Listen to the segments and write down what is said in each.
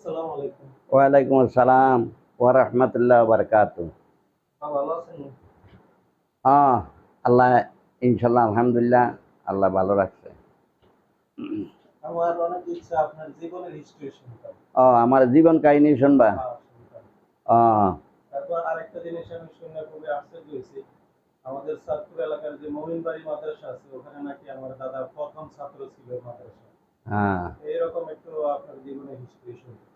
আসসালামু আলাইকুম। ওয়ালাইকুম আসসালাম ওয়া রাহমাতুল্লাহি ওয়া বারাকাতুহু। ভালো আছেন? হ্যাঁ, আল্লাহ ইনশাআল্লাহ আলহামদুলিল্লাহ আল্লাহ ভালো রাখছে। আমার অনেক ইচ্ছা আপনার জীবনের হিস্ট্রি শুনতে। আমার জীবন কাহিনী শুনবা? হ্যাঁ, শুনতাম। ও তারপর আরেকটা জিনিস আমি শুনে খুবই আশ্চর্য হয়েছি। আমাদের চাঁদপুর এলাকার যে মমিনবাড়ি মাদ্রাসা আছে ওখানে নাকি আমার দাদা প্রথম ছাত্র ছিল মাদ্রাসায়। হ্যাঁ, এইরকম একটু আপনার জীবনের হিস্ট্রি শুনতে চাই।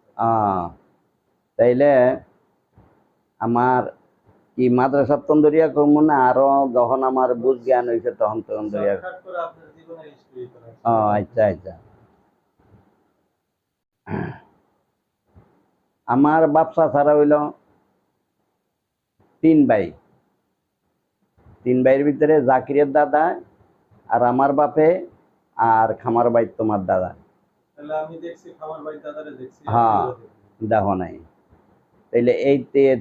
তাইলে আমার কি মাদ্রাসা তন্দরিয়া করবো না আরো যখন আমার বুঝ জ্ঞান হয়েছে তখন তন্দরিয়া? শর্টকাট করে আপনার জীবনের হিস্ট্রি করেন। আচ্ছা আচ্ছা। আমার বাপসা ছাড়া হইল তিন ভাই। তিন ভাইয়ের ভিতরে জাকিরের দাদা আর আমার বাপে আর খামার ভাই তোমার দাদা। তাহলে আমি দেখছি খামার ভাই দাদারে দেখছি। হ্যাঁ, দেখো নাই। তাইলে এই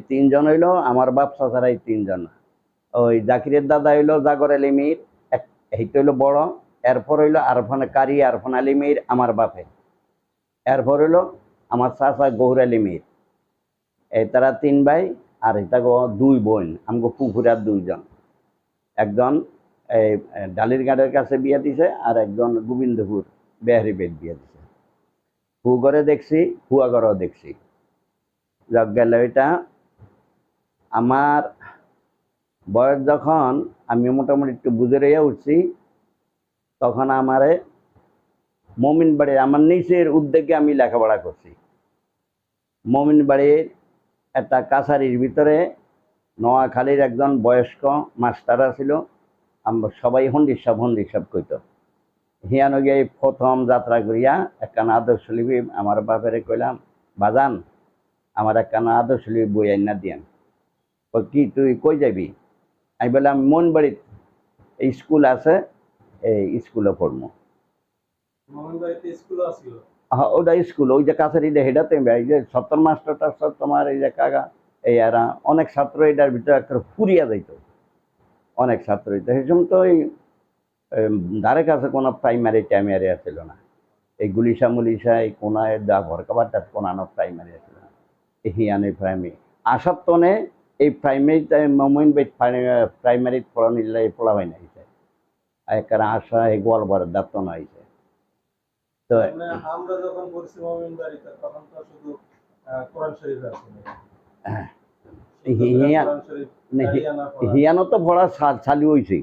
তিনজন হইলো আমার বাপসা ছাড়া এই তিনজন। ওই জাকিরের দাদা হইলো জাগর আলী মীর, এইটা হইলো বড়। এরপর হইলো আরফান কারি আরফান আলী মীর আমার বাপে। এরপর হইলো আমার চাচা গৌর আলী মীর। এই তারা তিন ভাই আর এটা দুই বোন আমগো পুকুরার দুইজন। একজন এই ডালিরঘাটের কাছে বিয়ে দিছে আর একজন গোবিন্দপুর বেহারি বেদ বিয়ে দিছে। ফুগরে দেখছি, ফুয়াগরও দেখছি। যাক গেল এটা আমার বয়স যখন আমি মোটামুটি একটু বুঝে রইয়া উঠছি তখন আমারে মমিন বাড়ির আমার নিচের উদ্যোগে আমি লেখাপড়া করছি। মমিন বাড়ির একটা কাছারির ভিতরে নোয়াখালীর একজন বয়স্ক মাস্টার ছিল। আমরা সবাই হন্ডিসাব কইত। হিয়ানো গিয়ে প্রথম যাত্রা করিয়া একখানা আদর্শ লিপি আমার বাপেরে কইলাম, বাজান আমার একখানা আদর্শ লিপি বই আইনা দিয়ান। কি তুই কই যাবি? আমি বললাম মন বাড়িত এই স্কুল আছে, এই স্কুলে পড়বো। মমিনবাড়িতে স্কুলও ছিল। হ্যাঁ, ওটা স্কুল ওই যে কাছারি হেডাতে এই যে সত্তর মাস্টারটা সব তোমার এই যে কাকা এই আর অনেক ছাত্র এটার ভিতরে একটা ফুরিয়া যাইত। অনেক ছাত্র হইতো সেই সময় তো ওই ধারে কাছে কোনো প্রাইমারি টাইমারি আসছিল না। এই গুলিশা মুলিশা এই কোনায় দা ভরকাবারটা কোনানো প্রাইমারি আসছিল না। এই হিয়ানে প্রাইমারি আসার তনে এই প্রাইমারিতে মোমেন প্রাইমারি পড়ানিলে পড়া হয় না হয়েছে একটা আশা এই গোয়ালবার দাপ্তন হয়েছে। তো মানে আমরা যখন পড়ছি মমিনবাড়িতে তখন তো শুধু কোরআন শরীফ আছে। কোরআন শরীফ দাঁড়িয়ানা পড়া। হিয়ানো তো পড়া চালু হয়েছে।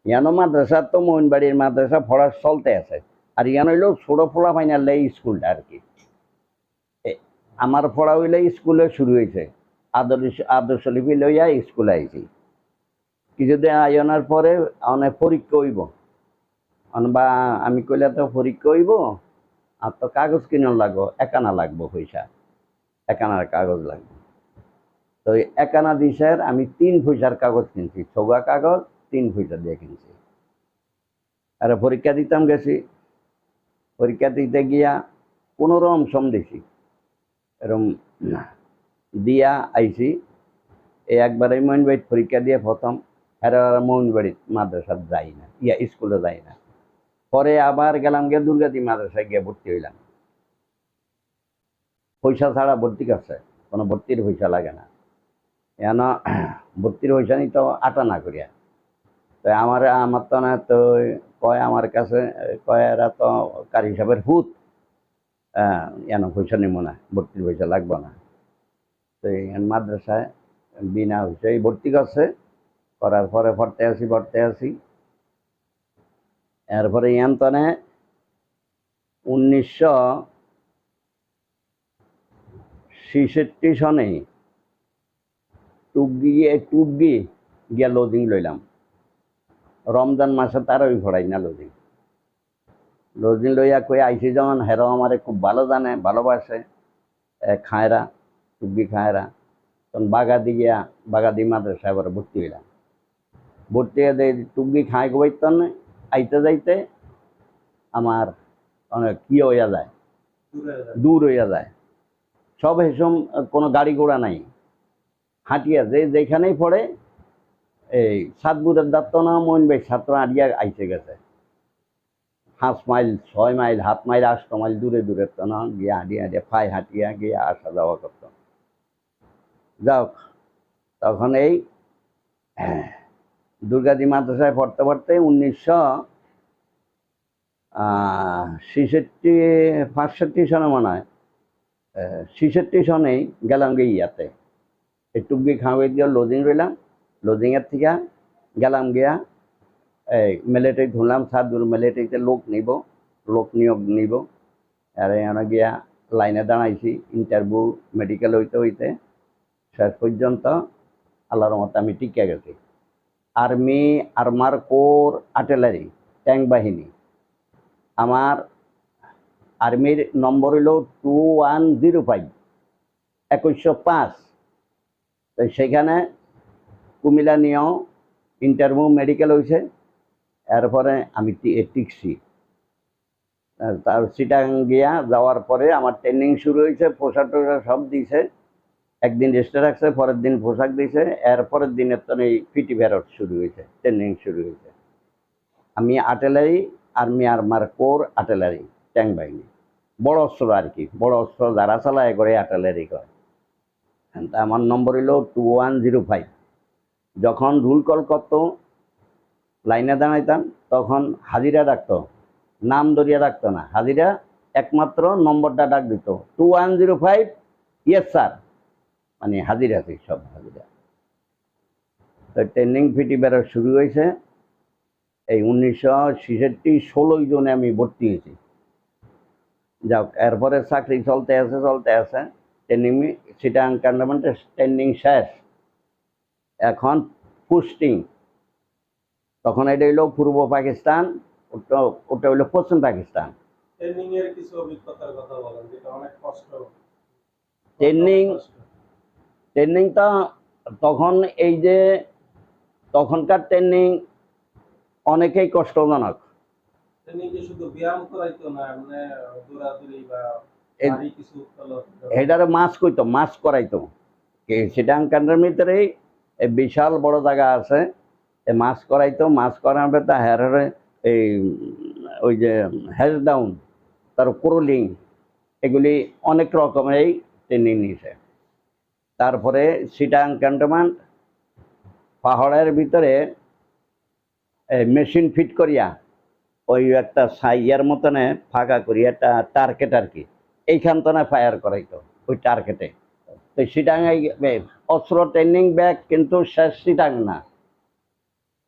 ইয়ানো মাদ্রাসা তো মোহনবাড়ির মাদ্রাসা পড়া চলতে আছে। আর ইয়ান হইলেও ছোটো পড়া ফাইনাল স্কুলটা আর কি। আমার পড়া হইলে স্কুলে শুরু হয়েছে। আদর্শ লিপি লইয়া স্কুলে আইছি। কিছুদিন আয়োনার পরে অনেক পরীক্ষা হইব বা আমি কইলে তো পরীক্ষা হইব আর তো কাগজ কিনে লাগবো, একানা লাগবো পয়সা, একানার কাগজ লাগবে। তো একানা দিশার আমি 3 পয়সার কাগজ কিনছি, ছগা কাগজ 3 পয়সা দিয়ে কিনছি। আর পরীক্ষা দিতাম গেছি। পরীক্ষা দিতে গিয়া কোনোরকম দেখি এরম দিয়া আইছি। এই একবার এই মোহনবাড়ির পরীক্ষা দিয়ে প্রথম মোহনবাড়ির মাদ্রাসা যাই না, স্কুলে যাই না। পরে আবার গেলাম গিয়ে দুর্গাদি মাদ্রাসায় গিয়ে ভর্তি হইলাম। পয়সা ছাড়া ভর্তি করছে, কোনো ভর্তির পয়সা লাগে না। এন ভর্তির পয়সা নিত আটা না করিয়া। তো আমার তো না তো কয় আমার কাছে কয় এরা তো কারি সাহেবের ভূত, এন পয়সা নিব না, ভর্তির পয়সা লাগবে না। তো মাদ্রাসায় বিনা পয়সায় ভর্তি করছে। করার পরে পড়তে আসি। এরপরে তনে 1966 সনে টুবগি গিয়া লজিং লইলাম। রমজান মাসে তারই ভরাই না লজিং লইয়া কই আইসি যখন হেরো আমারে খুব ভালো জানে, ভালোবাসে, খায়রা টুবগি খায়রা। তখন বাগাদি মাদ্রাসায় আবার ভর্তি হইলাম। ভর্তি হয়ে টুবগি খায় গোবাইতন আইতে যাইতে আমার অনেক কি হইয়া যায়, দূর হইয়া যায়। সব হেসম কোনো গাড়ি ঘোড়া নাই, হাঁটিয়া যেখানেই পড়ে এই সাতপুরের দাঁত না মইন ভাই ছাত্র আড়িয়া আইসে গেছে। 5 মাইল 6 মাইল 7 মাইল 8 মাইল দূরে দূরে তো না গিয়ে হাঁটিয়ে হাঁটিয়ে পায়ে হাঁটিয়ে গিয়ে আসা যাওয়া করতো। যাক, তখন এই দুর্গাজি মাদ্রাসায় পড়তে পড়তে 1966 65 সনে মনে হয় 66 সনেই গেলাম গিয়ে ইয়াতে একটু গিয়ে খাওয়াই দিয়ে লজিং রইলাম। লজিংয়ের থেকে গেলাম গিয়া এই মিলিটারি ধরলাম, সাদুর মিলিটারিতে লোক নিয়োগ নিব। আর এখানে গিয়া লাইনে দাঁড়াইছি, ইন্টারভিউ মেডিকেল হইতে শেষ পর্যন্ত আল্লাহর মতো আমি টিকে গেছি। Army, armour core, artillery, tank বাহিনী। আমার আর্মির নম্বর হইল 2105 2105। তো সেখানে কুমিল্লা নিয়েও ইন্টারভিউ মেডিকেল হয়েছে। এরপরে আমি টিকছি। তার চিটাং গিয়া যাওয়ার পরে আমার ট্রেনিং শুরু হয়েছে, পোশাক টোশাক সব দিয়েছে। একদিন রেস্টে রাখছে, পরের দিন পোশাক দিয়েছে। এরপরের দিনের তো এই পিটি প্যারট শুরু হয়েছে, ট্রেনিং শুরু হয়েছে। আমি artillery, army armour core, artillery, tank বাহিনী, বড় অস্ত্র আর কি। বড় অস্ত্র যারা চালায় করে আর্টিলারি করে। তা আমার নম্বর হইল 2105। যখন রুল কল করতো লাইনে দাঁড়াইতাম তখন হাজিরা ডাকতো, নাম ধরিয়া ডাকতো না। হাজিরা একমাত্র নম্বরটা ডাক দিত 2105, ইয়েস স্যার, মানে হাজিরা সব হাজিরা। তো ট্রেনিং পিটি বেরো শুরু হয়েছে এই 1966 16 জনে আমি ভর্তি হয়েছি। যাক, এরপরে চাকরি চলতে আছে। ট্রেনিং চিটাং ক্যান্টনমেন্টের ট্রেনিং শেষ, এখন পোস্টিং। তখন এটা হইল পূর্ব পাকিস্তান, ওটা হইল পশ্চিম পাকিস্তান। ট্রেনিং এর কিছু অভিজ্ঞতার কথা বলেন, যেটা অনেক কষ্ট। ট্রেনিংটা তখন এই যে তখনকার ট্রেনিং অনেকেই কষ্টজনক। ট্রেনিং কি শুধু ব্যায়াম করাইতো না, মানে দৌড়াদৌড়ি বা ভারী কিছু এটারে মাছ কইতো, মাছ করাইতো। চিটাং ক্যান্টনের ভিতরেই বিশাল বড় জায়গা আছে, মাছ করাইতো। মাছ করানোর তা হেরে এই ওই যে হ্যাজ ডাউন, তার ক্রোলিং, এগুলি অনেক রকমের ট্রেনিং নিয়েছে। তারপরে চিটাং ক্যান্টনমেন্ট পাহাড়ের ভিতরে মেশিন ফিট করিয়া ওই একটা সাইয়ার মতনে ফাঁকা করিয়া একটা টার্গেট আর কি, এইখান তো না ফায়ার করাইতো ওই টার্গেটে। তো চিটাঙ্গাই অস্ত্র ট্রেনিং ব্যাগ কিন্তু শেষ চিটাং না,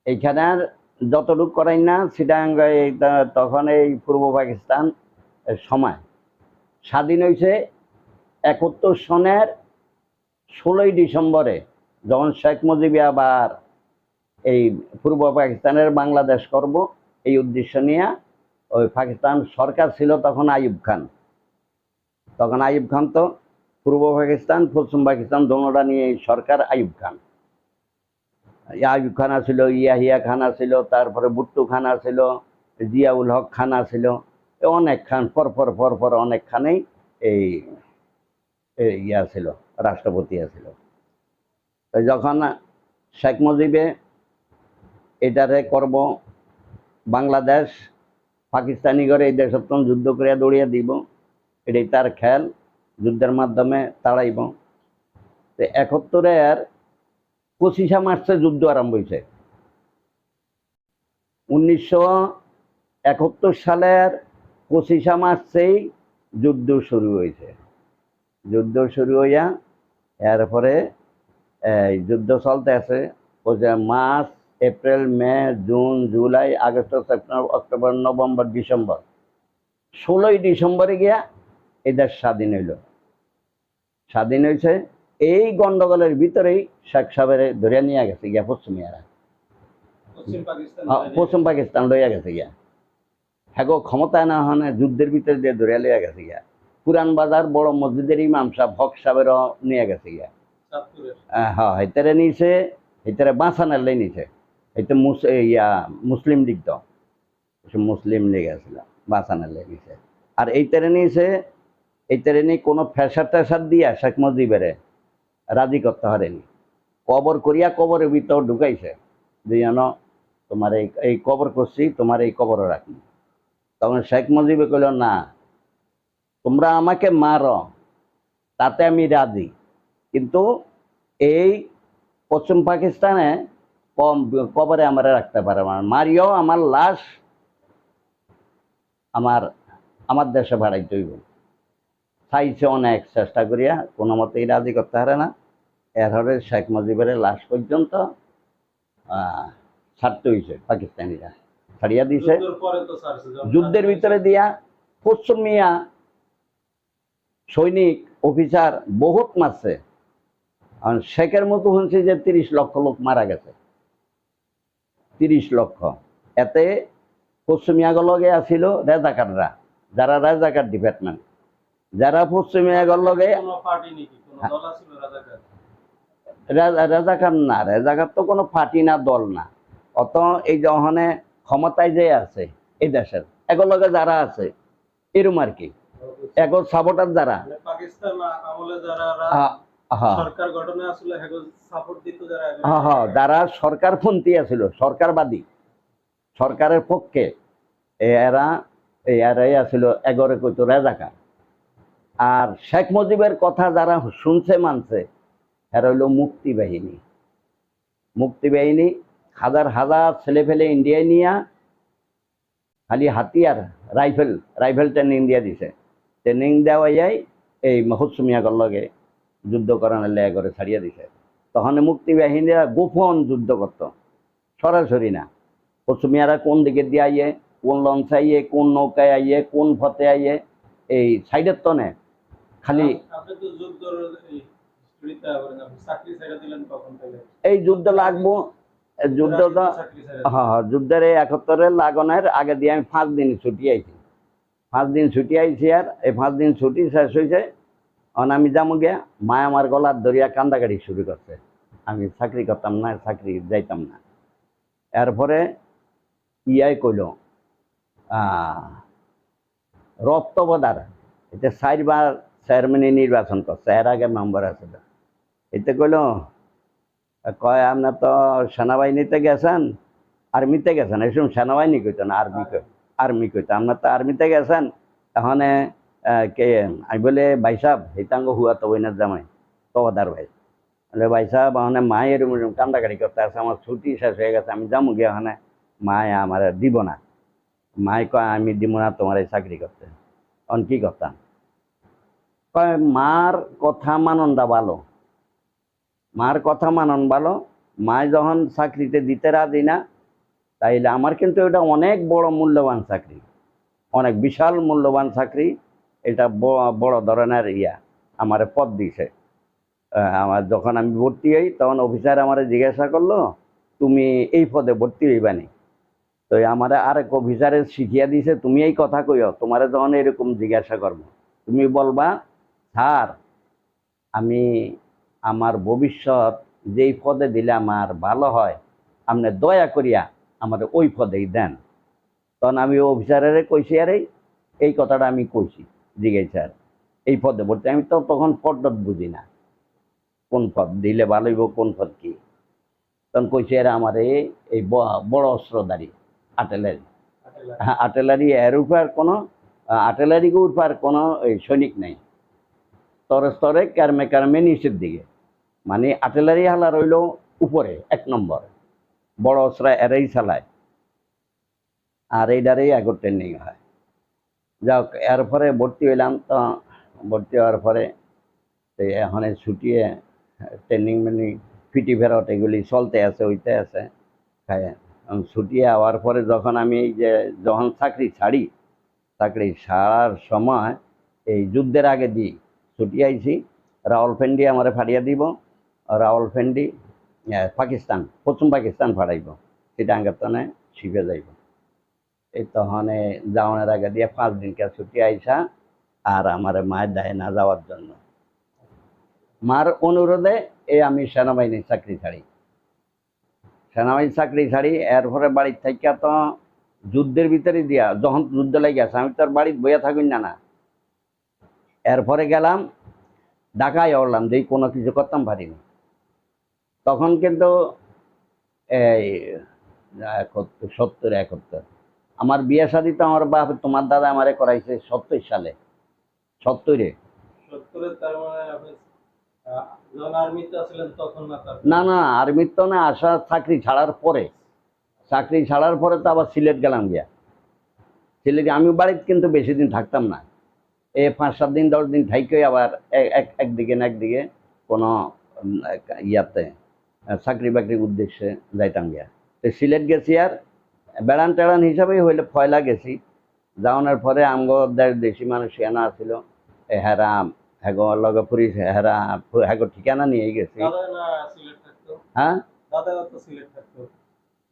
এইখানে আর যতটুকু করাই না চিটাঙ্গাই। তখন এই পূর্ব পাকিস্তান সময় স্বাধীন হয়েছে 71 সনের 16 ডিসেম্বরে, যখন শেখ মুজিব আবার এই পূর্ব পাকিস্তানের বাংলাদেশ করব এই উদ্দেশ্য নিয়ে ওই পাকিস্তান সরকার ছিল তখন আইয়ুব খান। তখন আইয়ুব খান তো পূর্ব পাকিস্তান পশ্চিম পাকিস্তান দোনোটা নিয়ে সরকার আইয়ুব খান। আইয়ুব খান ছিল, ইয়াহিয়া খান ছিল, তারপরে বুট্টু খান ছিল, জিয়াউল হক খান ছিল, অনেক খান পরপর অনেক খানেই এই ইয়া ছিল, রাষ্ট্রপতি ছিল। যখন শেখ মুজিবে এটারে করব বাংলাদেশ পাকিস্তানি করে এই দেশত্তন যুদ্ধ করে দৌড়িয়ে দিব, এটাই তার খেয়াল, যুদ্ধের মাধ্যমে তাড়াইব। তো 71-এর 25 মার্চে যুদ্ধ আরম্ভ হয়েছে। 1971 সালের 25 মার্চেই যুদ্ধ শুরু হয়েছে। যুদ্ধ শুরু হইয়া এরপরে যুদ্ধ চলতে আছে March, April, May, June, July, August, September, October, November, December. 16 ডিসেম্বরে গিয়া এই দেশ স্বাধীন হইল। স্বাধীন হয়েছে এই গন্ডগোলের ভিতরেই শেখ সাহেবের ধরিয়া নিয়ে গেছে গিয়া পশ্চিমিয়ারা, পশ্চিম পাকিস্তান লইয়া গেছে গিয়া। হ্যাঁ, ক্ষমতায় না হনে যুদ্ধের ভিতরে দিয়ে ধরিয়া লইয়া গেছে গিয়া। পুরান বাজার বড় মসজিদের ইমাম সাহেব হক সাহেবেরও নিয়ে গেছে গিয়া। হ্যাঁ, হেতারে নিয়েছে, হেতারে বাঁচানোর লাই নিছে। এটা মুসলিম লীগ তো, মুসলিম লীগ আসছিল, বাঁচানোর লাই নিছে। আর এইটারে নিয়েছে, এইটারে নিয়ে কোনো ফ্যাসার ট্যাসার দিয়া শেখ মুজিবের রাজি করতে পারেনি। কবর করিয়া কবরের ভিতর ঢুকাইছে, যে যেন তোমার এই কবর করছি, তোমার এই কবরও রাখি। তখন শেখ মুজিব কইল, না, তোমরা আমাকে মারো, তাতে আমি রাজি, কিন্তু এই পশ্চিম পাকিস্তানে কবরে আমার রাখতে পারে না, মারিও আমার লাশ আমার আমার দেশে ভাড়াইতে হইব। চাইছে অনেক চেষ্টা করিয়া, কোনো মতেই রাজি করতে পারে না। এরপরে শেখ মুজিবের লাশ পর্যন্ত ছাড়তে হয়েছে, পাকিস্তানিরা ছাড়িয়া দিছে। যুদ্ধের পরে তো ছাড়ছে, যখন যুদ্ধের ভিতরে দিয়া পশ্চিম মিয়া সৈনিক অফিসার বহুত মারছে। আর শেখের মতো শুনছি যে 30 লক্ষ লোক মারা গেছে, 30 লক্ষ। এতে পশ্চিমিয়াগর লগে আসিল রেজাকাররা, যারা রেজাকার ডিপার্টমেন্ট, যারা পশ্চিমিয়াগর লগে কোনো পার্টি নাকি কোনো দল ছিল রাজাকার? রেজাকার না, রেজাকার তো কোনো পার্টি না, দল না। অত এই যখনে ক্ষমতায় যে আছে এই দেশের, এগুলো লগে যারা আছে এরম আর কি, এগোর সাপোর্টার যারা মানে পাকিস্তান আমলে যারা সরকার গঠনে আসলে সাপোর্ট দিত, যারা যারা সরকারপন্থী আছিল, সরকারবাদী, সরকারের পক্ষে, এরাই আছিল এগরে কইতো রেজাকার। আর শেখ মুজিবের কথা যারা শুনছে মানছে, এরা হইল মুক্তি বাহিনী। মুক্তি বাহিনী হাজার হাজার ছেলে ফেলে ইন্ডিয়ায় নিয়া খালি হাতিয়ার, রাইফেল ট্রেনিং দিয়া দিছে। ট্রেনিং দেওয়া যায় এই মহসুমিয়াগর লগে যুদ্ধ করানোর লেগে করে ছাড়িয়ে দিছে। তখন মুক্তি বাহিনীরা গোপন যুদ্ধ করত, সরাসরি না। পশ্চিমিয়ারা কোন দিকে দিয়ে আইয়ে, কোন লঞ্চে আইয়ে, কোন নৌকায় আইয়ে, কোন পথে আইয়ে, এই সাইডের তো নেই খালি। আপনি তো যুদ্ধের চাকরি ছেড়ে দিলেন কখন থেকে? এই যুদ্ধ লাগবো, যুদ্ধ তো যুদ্ধের এই 71-এর লাগনের আগে দিয়ে আমি 5 দিন ছুটি আইছি, 5 দিন ছুটি আইছি। আর এই 5 দিন ছুটি শেষ হয়েছে, অন আমি যাবো গিয়া, মায় আমার গলার ধরিয়া কান্দাকাটি শুরু করছে। আমি চাকরি করতাম না, চাকরি যাইতাম না। এরপরে ইয়াই কইল রক্তবদার, এটা 4বার চেয়ারম্যান নির্বাচন করছে, এর আগে মেম্বার আছে। এতে কইল, কয় আপনার তো সেনাবাহিনীতে গেছেন, আর্মিতে গেছেন। এই সময় সেনাবাহিনী কইতো না, আর্মি কইতো। আপনার তো আর্মিতে গেছেন, এখন কে? আমি বলে, ভাই সাহেব, হিতাঙ্গ হুয়া তো বইনার জামাই তবাদার ভাই। বলে, ভাই সাহেব, ওখানে মায় এরম কান্দাকাটি করতে আছে, আমার ছুটি শেষ হয়ে গেছে, আমি যাবো গিয়ে, ওখানে মায় আমার দিব না। মায় কয়, আমি দিব না তোমার এই চাকরি করতে। তখন কি করতাম? কয়, মার কথা মাননটা ভালো, মার কথা মানন ভালো। মায় যখন চাকরিতে দিতে রাজি না, তাইলে আমার কিন্তু এটা অনেক বড় মূল্যবান চাকরি, অনেক বিশাল মূল্যবান চাকরি। এটা বড় ধরনের আমার পদ দিছে। আমার যখন আমি ভর্তি হই, তখন অফিসার আমার জিজ্ঞাসা করলো, তুমি এই পদে ভর্তি হইবানি? তো আমার আরেক অফিসারে শিখিয়া দিছে, তুমি এই কথা কইও, তোমার যখন এরকম জিজ্ঞাসা করবো, তুমি বলবা, স্যার, আমি আমার ভবিষ্যৎ যেই পদে দিলে আমার ভালো হয়, আপনি দয়া করিয়া আমার ওই পদেই দেন। তখন আমি অফিসারের কইছি, আর এই কথাটা আমি কইছি, জিজ্ঞাসা স্যার এই পদে ভর্তি। আমি তো তখন পদ বুঝি না, কোন পদ দিলে ভালো হইব, কোন পদ কি। তখন কইছি, আর আমার এই বড় অস্ত্রধারী আর্টিলারি, আর্টিলারি, এর উপর কোনো আর্টিলারি উপর কোনো সৈনিক নেই, স্তরে স্তরে কারমে কারমে নিচের দিকে, মানে আর্টিলারি হালা রইল উপরে 1 নম্বর, বড় অস্ত্র এরাই চালায়, আর এইটারেই আগর ট্রেনিং হয়। যাক, এরপরে ভর্তি হইলাম। তো ভর্তি হওয়ার পরে এখন ছুটিয়ে ট্রেনিং মানে ফিটি ফেরত এগুলি চলতে আছে, হইতে আছে। ছুটিয়ে হওয়ার পরে যখন আমি যখন চাকরি ছাড়ি, চাকরি ছাড়ার সময় এই যুদ্ধের আগে দিই ছুটি আইছি, রাওয়ালপিন্ডি আমার ফাড়িয়া দিব, রাওয়ালপিন্ডি পাকিস্তান, পশ্চিম পাকিস্তান ফাড়াইব, সেটা আঙ্গাতনে শিখে যাইব। এই তখন যাওয়ার আগে দিয়ে 5 দিনকে ছুটি আইসা, আর আমার মায়ের দেয় না যাওয়ার জন্য। মার অনুরোধে আমি সেনাবাহিনীর চাকরি ছাড়ি। সেনাবাহিনীর চাকরি ছাড়ি, এরপরে বাড়ির থেকে তো যুদ্ধের ভিতরে দিয়া, যখন যুদ্ধ লেগে গেছে, আমি তো আর বাড়িতে বইয়া থাকুন না। এরপরে গেলাম ঢাকায়, উঠলাম, যে কোনো কিছু করতাম পারিনি। তখন কিন্তু এই 70-71 আমার বিয়ে শাদী তো আমার বাপ তোমার দাদা আমারে করাইছে 70 সালে, 70-এ। 70-এর, তার মানে আপনি যখন আর্মিতে ছিলেন তখন না? তারপর না না, আর্মির তো না, আসা চাকরি ছাড়ার পরে। চাকরি ছাড়ার পরে তো আবার সিলেট গেলাম গিয়া। সিলেটে আমি বাড়িতে কিন্তু বেশি দিন থাকতাম না, এই 5-7 দিন 10 দিন থাইকে আবার একদিকে না একদিকে কোনো ইয়াতে চাকরি বাকরির উদ্দেশ্যে যাইতাম গিয়া। তো সিলেট গেছি আর বেড়ান টেড়ান হিসাবেই হইলে ফয়লা গেছি। যাওয়ানোর পরে আমগো দেশি মানুষ এনা আছিল, হেরা হ্যাগো লগে ফুরিস, হেরা হ্যাগো ঠিকানা নিয়ে গেছি। দাদা না সিলেট থাকতো? হ্যাঁ, দাদা তো সিলেট থাকতো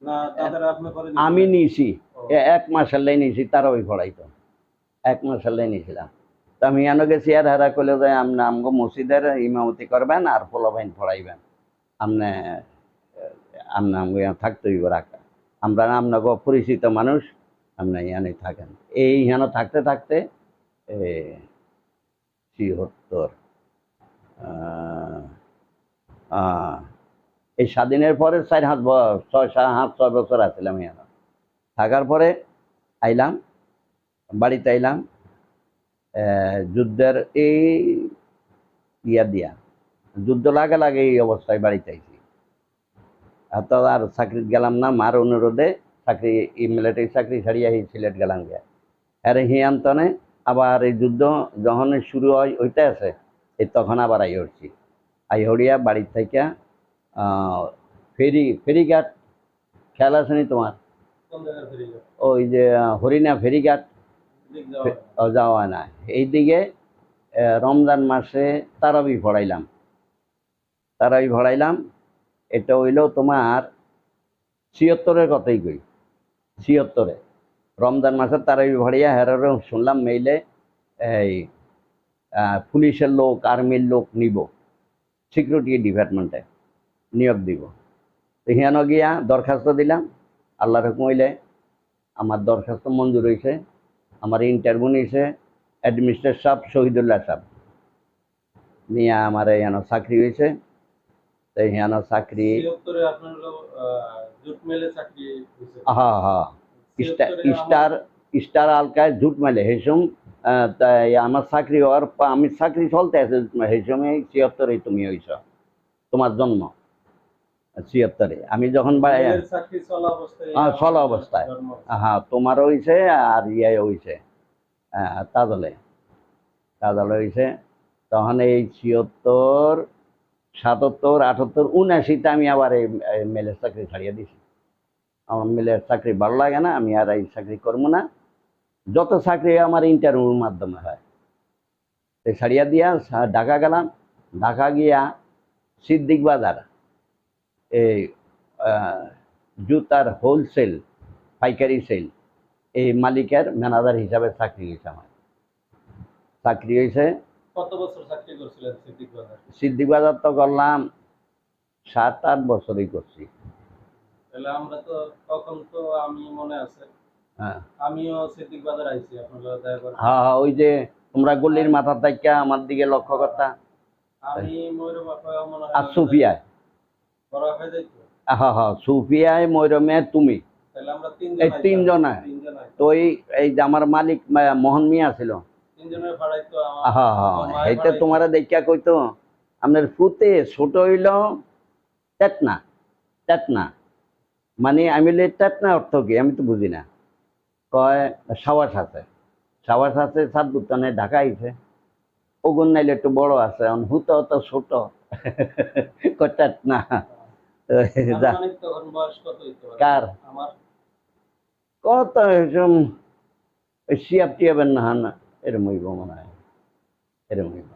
না? দাদারা আপনি করে আমি দিয়েছিলেন? নিয়েছি ও, 1 মাসের লাই নিয়েছি, তারা ওই পড়াইতো 1 মাসের লাই নিয়েছিলাম। তো আমি এনে গেছি আর হেরা কইলে যে আপনি আমগো মসজিদের ইমামতি করবেন আর পোলাপাইন পড়াইবেন, আপনি আপনি আমগো ইয়ান থাকতে হইব রাখা, আমরা আপনাকে পরিচিত মানুষ, আপনি ইয়ানে থাকেন। এই হেন থাকতে থাকতে 73 এই স্বাধীনের পরে 6 বছর আসছিলাম এখানে। থাকার পরে আইলাম, বাড়িতে আইলাম যুদ্ধের এই ইয়া দিয়া, যুদ্ধ লাগে লাগে এই অবস্থায় বাড়িতে আইছি। তো আর চাকরি গেলাম না, মার অনুরোধে চাকরি, মিলিটারি চাকরি ছাড়িয়ে সিলেট গেলাম গিয়া। আরে হিয়ান্তনে আবার এই যুদ্ধ যখন শুরু হয় ওইটা আছে, এই তখন আবার আই হচ্ছি। আই হরিয়া বাড়ির থেকে ফেরিঘাট খেয়াল আছে নি তোমার? কোন জায়গায় ফিরে যাও? ওই যে হরিণা ফেরিঘাট দিক যাওয়া হয় না? যাওয়া হয় না এইদিকে। রমজান মাসে তারাবি পড়াইলাম, তারাবি পড়াইলাম। এটা হইল তোমার 76-এর কথাই কই, 76-এ রমজান মাসে তারাবি পড়াইয়া হেরারও শুনলাম মেইলে এই পুলিশের লোক, আর্মির লোক নিব, সিকিউরিটি ডিপার্টমেন্টে নিয়োগ দিব। তো হিয়ানো গিয়া দরখাস্ত দিলাম, আল্লাহর হুকুম হইলে আমার দরখাস্ত মঞ্জুর হয়েছে। আমার ইন্টারভিউ নিয়েছে অ্যাডমিনিস্ট্রেটর সাহেব শহীদুল্লাহ সাহেব, নিয়ে আমার এখানে চাকরি হয়েছে। তো এখানে চাকরি 76-এ আপনার হলো জুট মিলে চাকরি হয়েছে? হ্যাঁ হ্যাঁ, 76-এ স্টার স্টার আলকায় জুট মেলে হেসুম। তাই আমার চাকরি হওয়ার আমি চাকরি চলতে আছে সেই সময় 76-এ তুমি হয়েছ, তোমার জন্ম 76-এ। আমি যখন মিলের চাকরি চলা অবস্থায় চলা অবস্থায়, জন্ম। হ্যাঁ তোমারও হয়েছে আর ইয়ে হয়েছে তাজলে, তাজলে হয়েছে। তখন এই 76, 77, 78, 79-তে আমি আবার এই মেলের চাকরি ছাড়িয়ে দিছি। আমার মেলের চাকরি ভালো লাগে না, আমি আর এই চাকরি করবো না। যত চাকরি আমার ইন্টারভিউর মাধ্যমে হয়। তো ছাড়িয়া দিয়া ঢাকা গেলাম। ঢাকা গিয়া সিদ্দিক বাজার এই জুতার হোলসেল পাইকারি সেল এই মালিকের ম্যানেজার হিসাবে চাকরি হয়েছে আমার। চাকরি হয়েছে। কত বছর চাকরি করছিলেন সিদ্দিক বাজার? সিদ্দিক বাজার তো করলাম 7-8 বছরই করছি। তাহলে আমরা তো তখন তো আমি মনে আছে হ্যাঁ আমিও সিদ্দিক বাজার আইছি আপনার লগে দেখা করে। হ্যাঁ হ্যাঁ, ওই যে তোমরা গল্লির মাথা থেকে আমার দিকে লক্ষ্য করতা। আমি ময়ূর বাপা মনে হয় আর সুফিয়ায়, বড় হয়ে যাইতো। হ্যাঁ হ্যাঁ, সুফিয়ায়, ময়ূরমে, তুমি, তাহলে আমরা এই তিনজন। তিনজন তো এই যে আমার মালিক মোহন মিয়া ছিল, তিনজনের ভাড়াইতো হ্যাঁ হ্যাঁ, এইটা তোমারা দেখিয়া কইতো আপনার ফুতে ছোট হইল টেটনা, টেটনা মানে আমি বলি টেটনা অর্থ কি আমি তো বুঝি না। কয় সাবাস আছে, সাবাস আছে, 7 বুতানে ঢাকা আইছে, ওগুন নাইলে একটু বড় আছে, হুতো অত ছোট টেটনা। তখন বয়স কত হইতো কার আমার? কত এরকম সিয়াপ টিয়াবেন না না এরম হইব মনে হয়, এরম হইব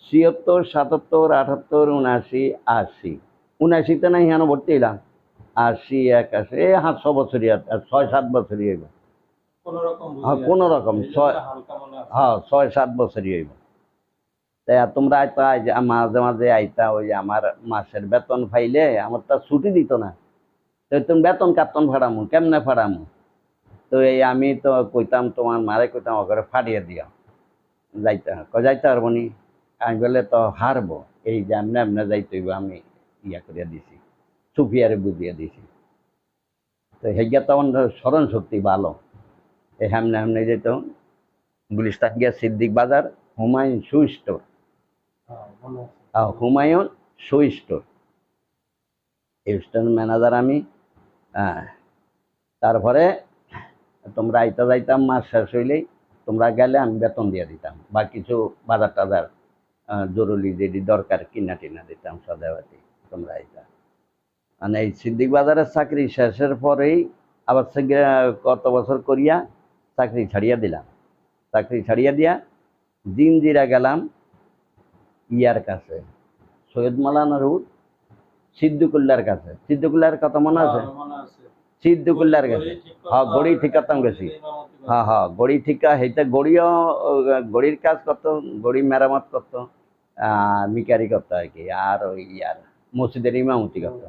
76, 77, 78, 79, 80। 79-তে না হিয়ানো ভর্তি হইলাম, 80, 81, এই 6 বছরই, 6-7 বছরই হইব। কোন রকম হ্যাঁ কোন রকম হালকা মনে আছে। হ্যাঁ 6-7 বছরই হইব। তাই তোমরা আইতা মাঝে মাঝে আইতা, ওই আমার মাসের বেতন পাইলে আমার তো ছুটি দিত না। তো তুমি বেতন কাতন ফাড়ামু কেমনে ফাড়ামু? তো এই আমি তো কইতাম তোমার মারে কইতাম ওকে ফাড়িয়ে দিয়া যাইতে যাইতে পারবো নি। আমি বলে তো হারবো, এই যে এমনি এমনি যাইতে হইব, আমি ইয়া করিয়া দিছি, সুফিয়ারে বুঝিয়ে দিছি। তো হেগিয়া তখন স্মরণ শক্তি ভালো। এই হেমনে হেমনে যেত গুলিস্তান গিয়া সিদ্দিক বাজার হুমায়ুন শু স্টোর, মনে আছে। হুমায়ুন শু স্টোর, এই স্টোর ম্যানেজার আমি। হ্যাঁ, তারপরে তোমরা আইতা যাইতাম, মাস শেষ হইলেই তোমরা গেলে আমি বেতন দিয়ে দিতাম, বা কিছু বাজার টাজার জরুরি যেটি দরকার কিনা টিনা দিতাম সদাবাতি, তোমরা আইতা। মানে এই সিদ্দিক বাজারের চাকরি শেষের পরেই আবার কত বছর করিয়া চাকরি ছাড়িয়া দিলাম। চাকরি ছাড়িয়া দিয়া জিরা গেলাম ইয়ার কাছে, সৈয়দ মাওলানা রুদ সিদ্দিকুল্লার কাছে। সিদ্দিকুল্লার কথা মনে আছে? মনে আছে। সিদ্দিকুল্লার কাছে, হ্যাঁ, গড়ি ঠিক করতাম গেছি। হ্যাঁ হ্যাঁ, গড়ি ঠিকা হেইতে গড়িও, গড়ির কাজ করতো, গড়ি মেরামত করতো, মিকারি করতো আর কি, আর ওই ইয়ার মসজিদের ইমামতি করতো।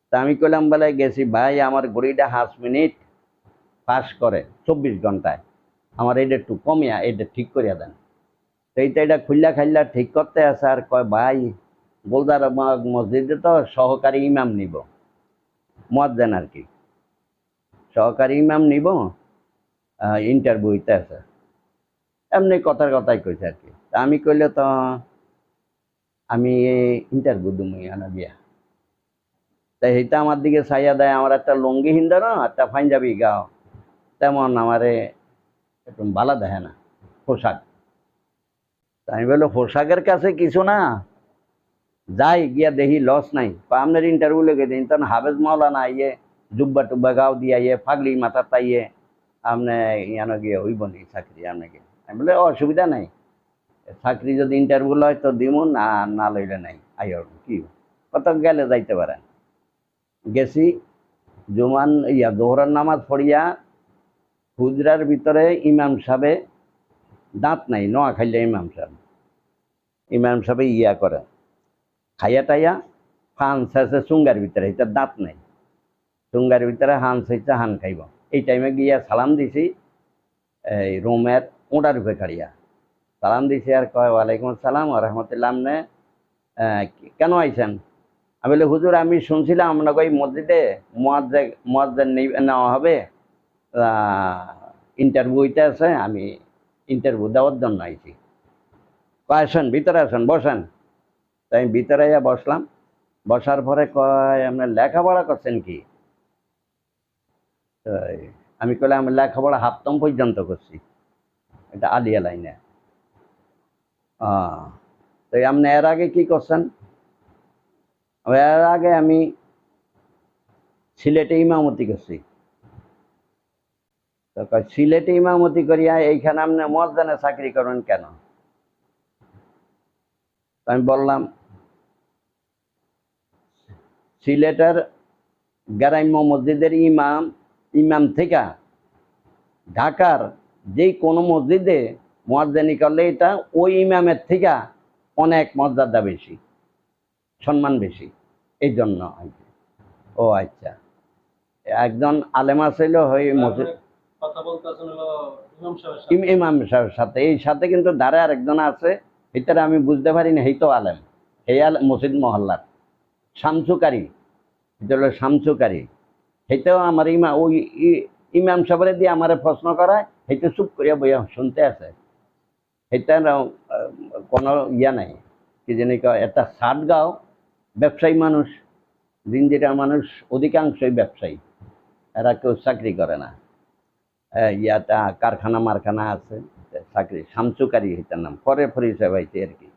তা আমি কইলাম বলে গেছি ভাই, আমার গড়িটা 5 মিনিট পাস করে 24 ঘন্টায়, আমার এটা একটু কমিয়া এটা ঠিক করিয়া দেন। তো এইটা এটা খুললা খাইলা ঠিক করতে আছে, আর কয় ভাই গোলদার মসজিদে তো সহকারী ইমাম নিব, মুয়াজ্জিন আর কি, সহকারী ইমাম নিব, ইন্টারভিউ হইতে আছে। এমনি কথার কথাই কইছে আর কি। তা আমি কইলে তো আমি ইন্টারভিউ দিমু এখানে গিয়া। তাই এইটা আমার দিকে চাইয়া দেয়, আমার একটা লুঙ্গি হিন্দানো একটা পাঞ্জাবি গাও, তেমন আমারে একটু ভালো দেখে না পোশাক। আমি বললো পোশাকের কাছে কিছু না, যাই গিয়া দেখি লস নাই। আপনার ইন্টারভিউ লেগে দিন, তখন হাফেজ মাওলানা ইয়ে জুব্বা টুব্বা গাও দিয়া ইয়ে ফাগলি মাথা তাইয়ে আপনি ইয়ানো গিয়ে হইব নি চাকরি আপনাকে। আমি বলে অসুবিধা নাই, চাকরি যদি ইন্টারভিউ লয় তো দিব, না না লইলে নাই, আইর কি কত গেলে যাইতে পারেন। গেছি, জুমান জোহরের নামাজ পড়িয়া হুজরার ভিতরে ইমাম সাহেবে দাঁত নাই, নোয়া খাইলে ইমাম সাহেব ইয়া করে খাইয়া টাইয়া হান শেষে চুঙ্গার ভিতরে, এটা দাঁত নাই, চুঙ্গার ভিতরে হান শেষে হান খাইব। এই টাইমে গিয়া সালাম দিছি, এই রুমের ওঁটার উপরে খাড়িয়া সালাম দিছি, আর কয় ওয়ালাইকুম আসসালাম ওয়া রাহমাতুল্লাহ, আপনি কেন আইছেন? আমি বলি হুজুর আমি শুনছিলাম আপনাকে ওই মসজিদে মুয়াজ্জিন নেওয়া হবে, ইন্টারভিউ হইতে আছে, আমি ইন্টারভিউ দেওয়ার জন্য আইছি। আসেন ভিতরে আসেন, বসেন। তাই আমি ভিতরে আইয়া বসলাম। বসার পরে কয় আপনার লেখাপড়া করছেন কি? আমি কইলাম আমি লেখাপড়া হাফতম পর্যন্ত করছি, এটা আলিয়া লাইনে। তো আপনি এর আগে কি করছেন? এর আগে আমি সিলেটে ইমামতি করছি। তো সিলেটে ইমামতি করিয়া এইখানে আপনি মুয়াজ্জিনে চাকরি করেন কেন? আমি বললাম সিলেটের গ্রাম্য মসজিদের ইমাম থেকে ঢাকার যে কোনো মসজিদে মুয়াজ্জিনি করলে এটা ওই ইমামের থেকে অনেক মর্যাদা বেশি, সম্মান বেশি, এই জন্য। ও আচ্ছা, একজন আলেমা ছিল ওই মসজিদ কথা বলতেছেন হলো ইমাম সাহেবের সাথে। ইমাম সাহেবের সাথে, এই সাথে কিন্তু দ্বারা আরেকজন আছে, এটার আমি বুঝতে পারি না, এই তো আলেম, এই মসজিদ মহল্লার শামসুকারী, এটা হলো শামসুকারী। সেইটাও আমার ওই ইমাম সাহেবের দিয়ে আমার প্রশ্ন করায়, সেইটা চুপ করিয়া বইয়া শুনতে আছে। সেইটা কোনো ইয়া নাই, কি জানি একটা সাতগাঁও ব্যবসায়ী মানুষ, জিঞ্জিরা মানুষ অধিকাংশই ব্যবসায়ী, এরা কেউ চাকরি করে না। ইয়াটা কারখানা মারখানা আছে, চাকরি শামসুকারী এটার নাম, পরে পরিচয় পাইছে আর কি।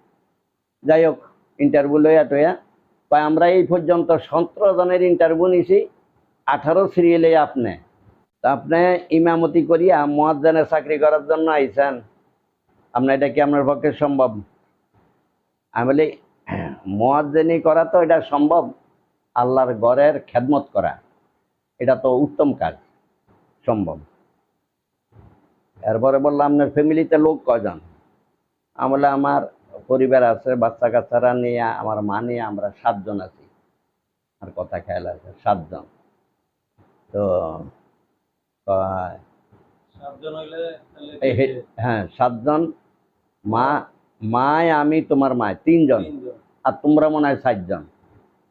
যাই হোক, ইন্টারভিউ লইয়া টইয়া কয় আমরা এই পর্যন্ত 17 জনের ইন্টারভিউ নিছি, 18 সিরিয়ালে আপনি, তা আপনি ইমামতি করিয়া মুয়াজ্জিনের চাকরি করার জন্য আইছেন, আপনার এটা কি আপনার পক্ষে সম্ভব? আমি বলি মুয়াজ্জিনি করা তো এটা সম্ভব, আল্লাহর ঘরের খেদমত করা এটা তো উত্তম কাজ, সম্ভব। এরপরে বললাম আপনার ফ্যামিলিতে লোক কয়জন? আমি বললাম আমার পরিবার আছে, বাচ্চা কাচ্চারা নিয়ে, আমার মা নিয়ে আমরা 7 জন আছি। আর কথা খেয়াল আছে, 7 জন। তো 7 জন হইলে হ্যাঁ 7 জন, মা, আমি, তোমার মা 3 জন, আর তোমরা মনে হয় 4 জন।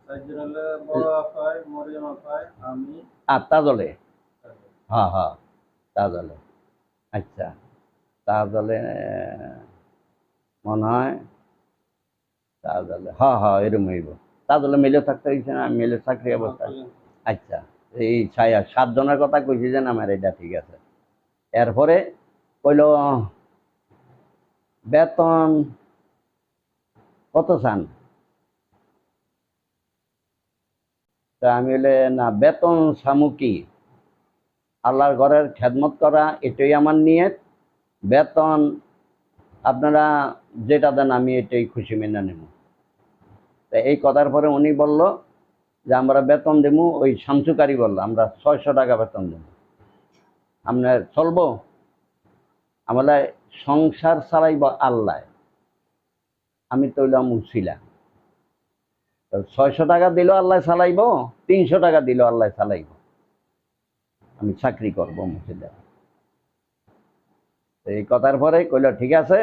চারজন হলে বড় আপায়, মরিয়ম আপায়, আমি, আর তাজলে, তারপর হ্যাঁ হ্যাঁ তাজলে, আচ্ছা তাজলে মনে হয়, তাজলে হ্যাঁ হ্যাঁ এরম হইব। তাজলে মিলে থাকতে হয়েছে না, মিলে চাকরি অবস্থা। আচ্ছা, এই ছায়া 7 জনের কথা কইছি যে আমার এটা ঠিক আছে। এরপরে কইল বেতন কত চান? তা আমি বলে না, বেতন সামু কি, আল্লাহর ঘরের খেদমত করা এটাই আমার নিয়ত, বেতন আপনারা যেটা দেন আমি এটাই খুশি মেনে নেব। তা এই কথার পরে উনি বলল যে আমরা বেতন দেবো, ওই শামসুকারি বললো আমরা 600 টাকা বেতন দেব, আপনার চলবো? আমরা সংসার চালাইব আল্লাহ, আমি তো হইলাম উছিলা, 600 টাকা দিল আল্লাহ চালাইব, 300 টাকা দিল আল্লাহ চালাইব, আমি চাকরি করবো মসজিদে। এই কথার পরে কইল ঠিক আছে,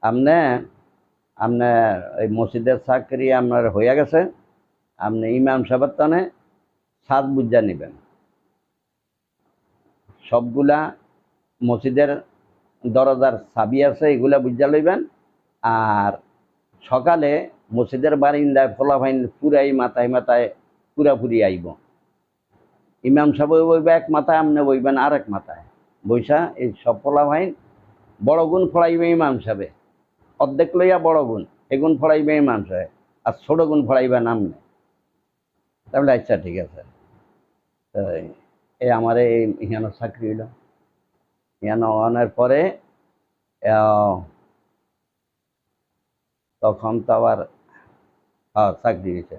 আপনি আপনার এই মসজিদের চাকরি আপনার হইয়া গেছে, আপনি ইমাম সাহেবের টানে সাত বুঝা নেবেন, সবগুলা মসজিদের দরজার চাবি আছে এগুলা বুঝা লইবেন, আর সকালে মসজিদের বারিন্দায় ফলাফাইন পুরাই মাথায় মাথায় পুরাপুরি আইব, ইমাম সাহেব বইবে এক মাথায়, আপনি বইবেন আর এক মাথায় বৈশা, এই সব ফলাফাইন বড় গুণ ফড়াইবে ইমাম সাহেবে, অর্ধেক লইয়া বড় গুণ এগুণ ফড়াইবে ইমাম সাহেব, আর ছোট গুণ ফড়াইবেন আপনি। তাহলে আচ্ছা ঠিক আছে। তো এই আমার এই ইহানো চাকরি হইল, ইহানো হওয়ার পরে তখন তো আবার চাকরি হয়েছে,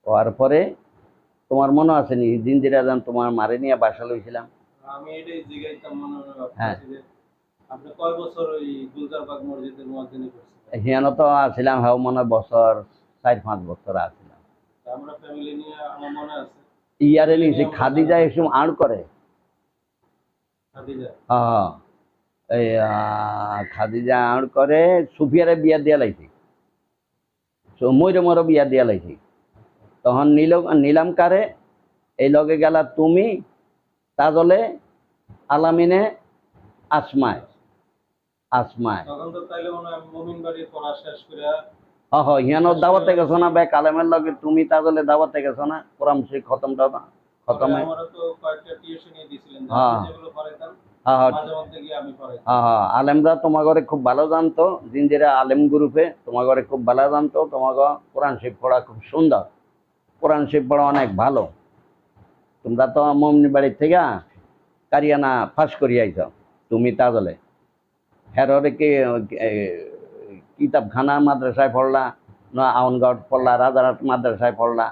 হওয়ার পরে তোমার মনে আছে নি জিঞ্জিরা যান তোমার মারে নিয়ে বাসা লইছিলাম? আমি এটাই জিজ্ঞাসা মনে মনে হ্যাঁ, ভাবতেছি যে আপনি কয় বছর ওই গুলজারবাগ মসজিদের মুয়াজ্জিনি করছিলেন? হিয়ানো তো আসছিলাম, হ্যাঁ মনে হয় বছর 4-5 বছর আসছিলাম। তা আমরা ফ্যামিলি নিয়ে আমার মনে আছে ইয়ারে ফ্যামিলি নিয়েছি নিয়ে আমরা খাদিজা এসব আড় করে, খাদিজা। হ্যাঁ এই খাদিজা আড় করে, সুফিয়ারে বিয়া দিয়া লাইছি, ময়ূরে মরো বিয়া দিয়া লাইছি, তখন নিলাম কারে, এই লগে গেলা তুমি, তাজলে, আলামিনে, আসমায়, আসমায় তখন তো তাইলে মনে হয় মুমিন বাড়ির পড়া শেষ করে হিয়ানো দাওয়াতে গেছো না বে কালেমের লগে, তুমি তাজলে দাওয়াতে গেছো না, কোরআন শরীফ খতমটা খতমে? আমারও তো কয়েকটা টিউশনি দিছিলেন, হ্যাঁ আপনি যেগুলো পড়াইতেন হ্যাঁ মাঝে মধ্যে গিয়ে আমি পড়াইতাম। হ্যাঁ আলেমরা তোমার ঘরে খুব ভালো জানতো, জিঞ্জিরা আলেম গ্রুপে তোমার ঘরে খুব ভালো জানতো, তোমার কোরআন শরীফ পড়া খুব সুন্দর, কোরআন শরীফ পড়া অনেক ভালো। তোমরা তো মমনি বাড়ির থেকে কারিয়ানা ফাঁস করিয়ে আইছ, তুমি তাজলে হেররে কি কিতাবখানা মাদ্রাসায় পড়লা, না আউনগড় পড়লা, রাজারহাট মাদ্রাসায় পড়লা,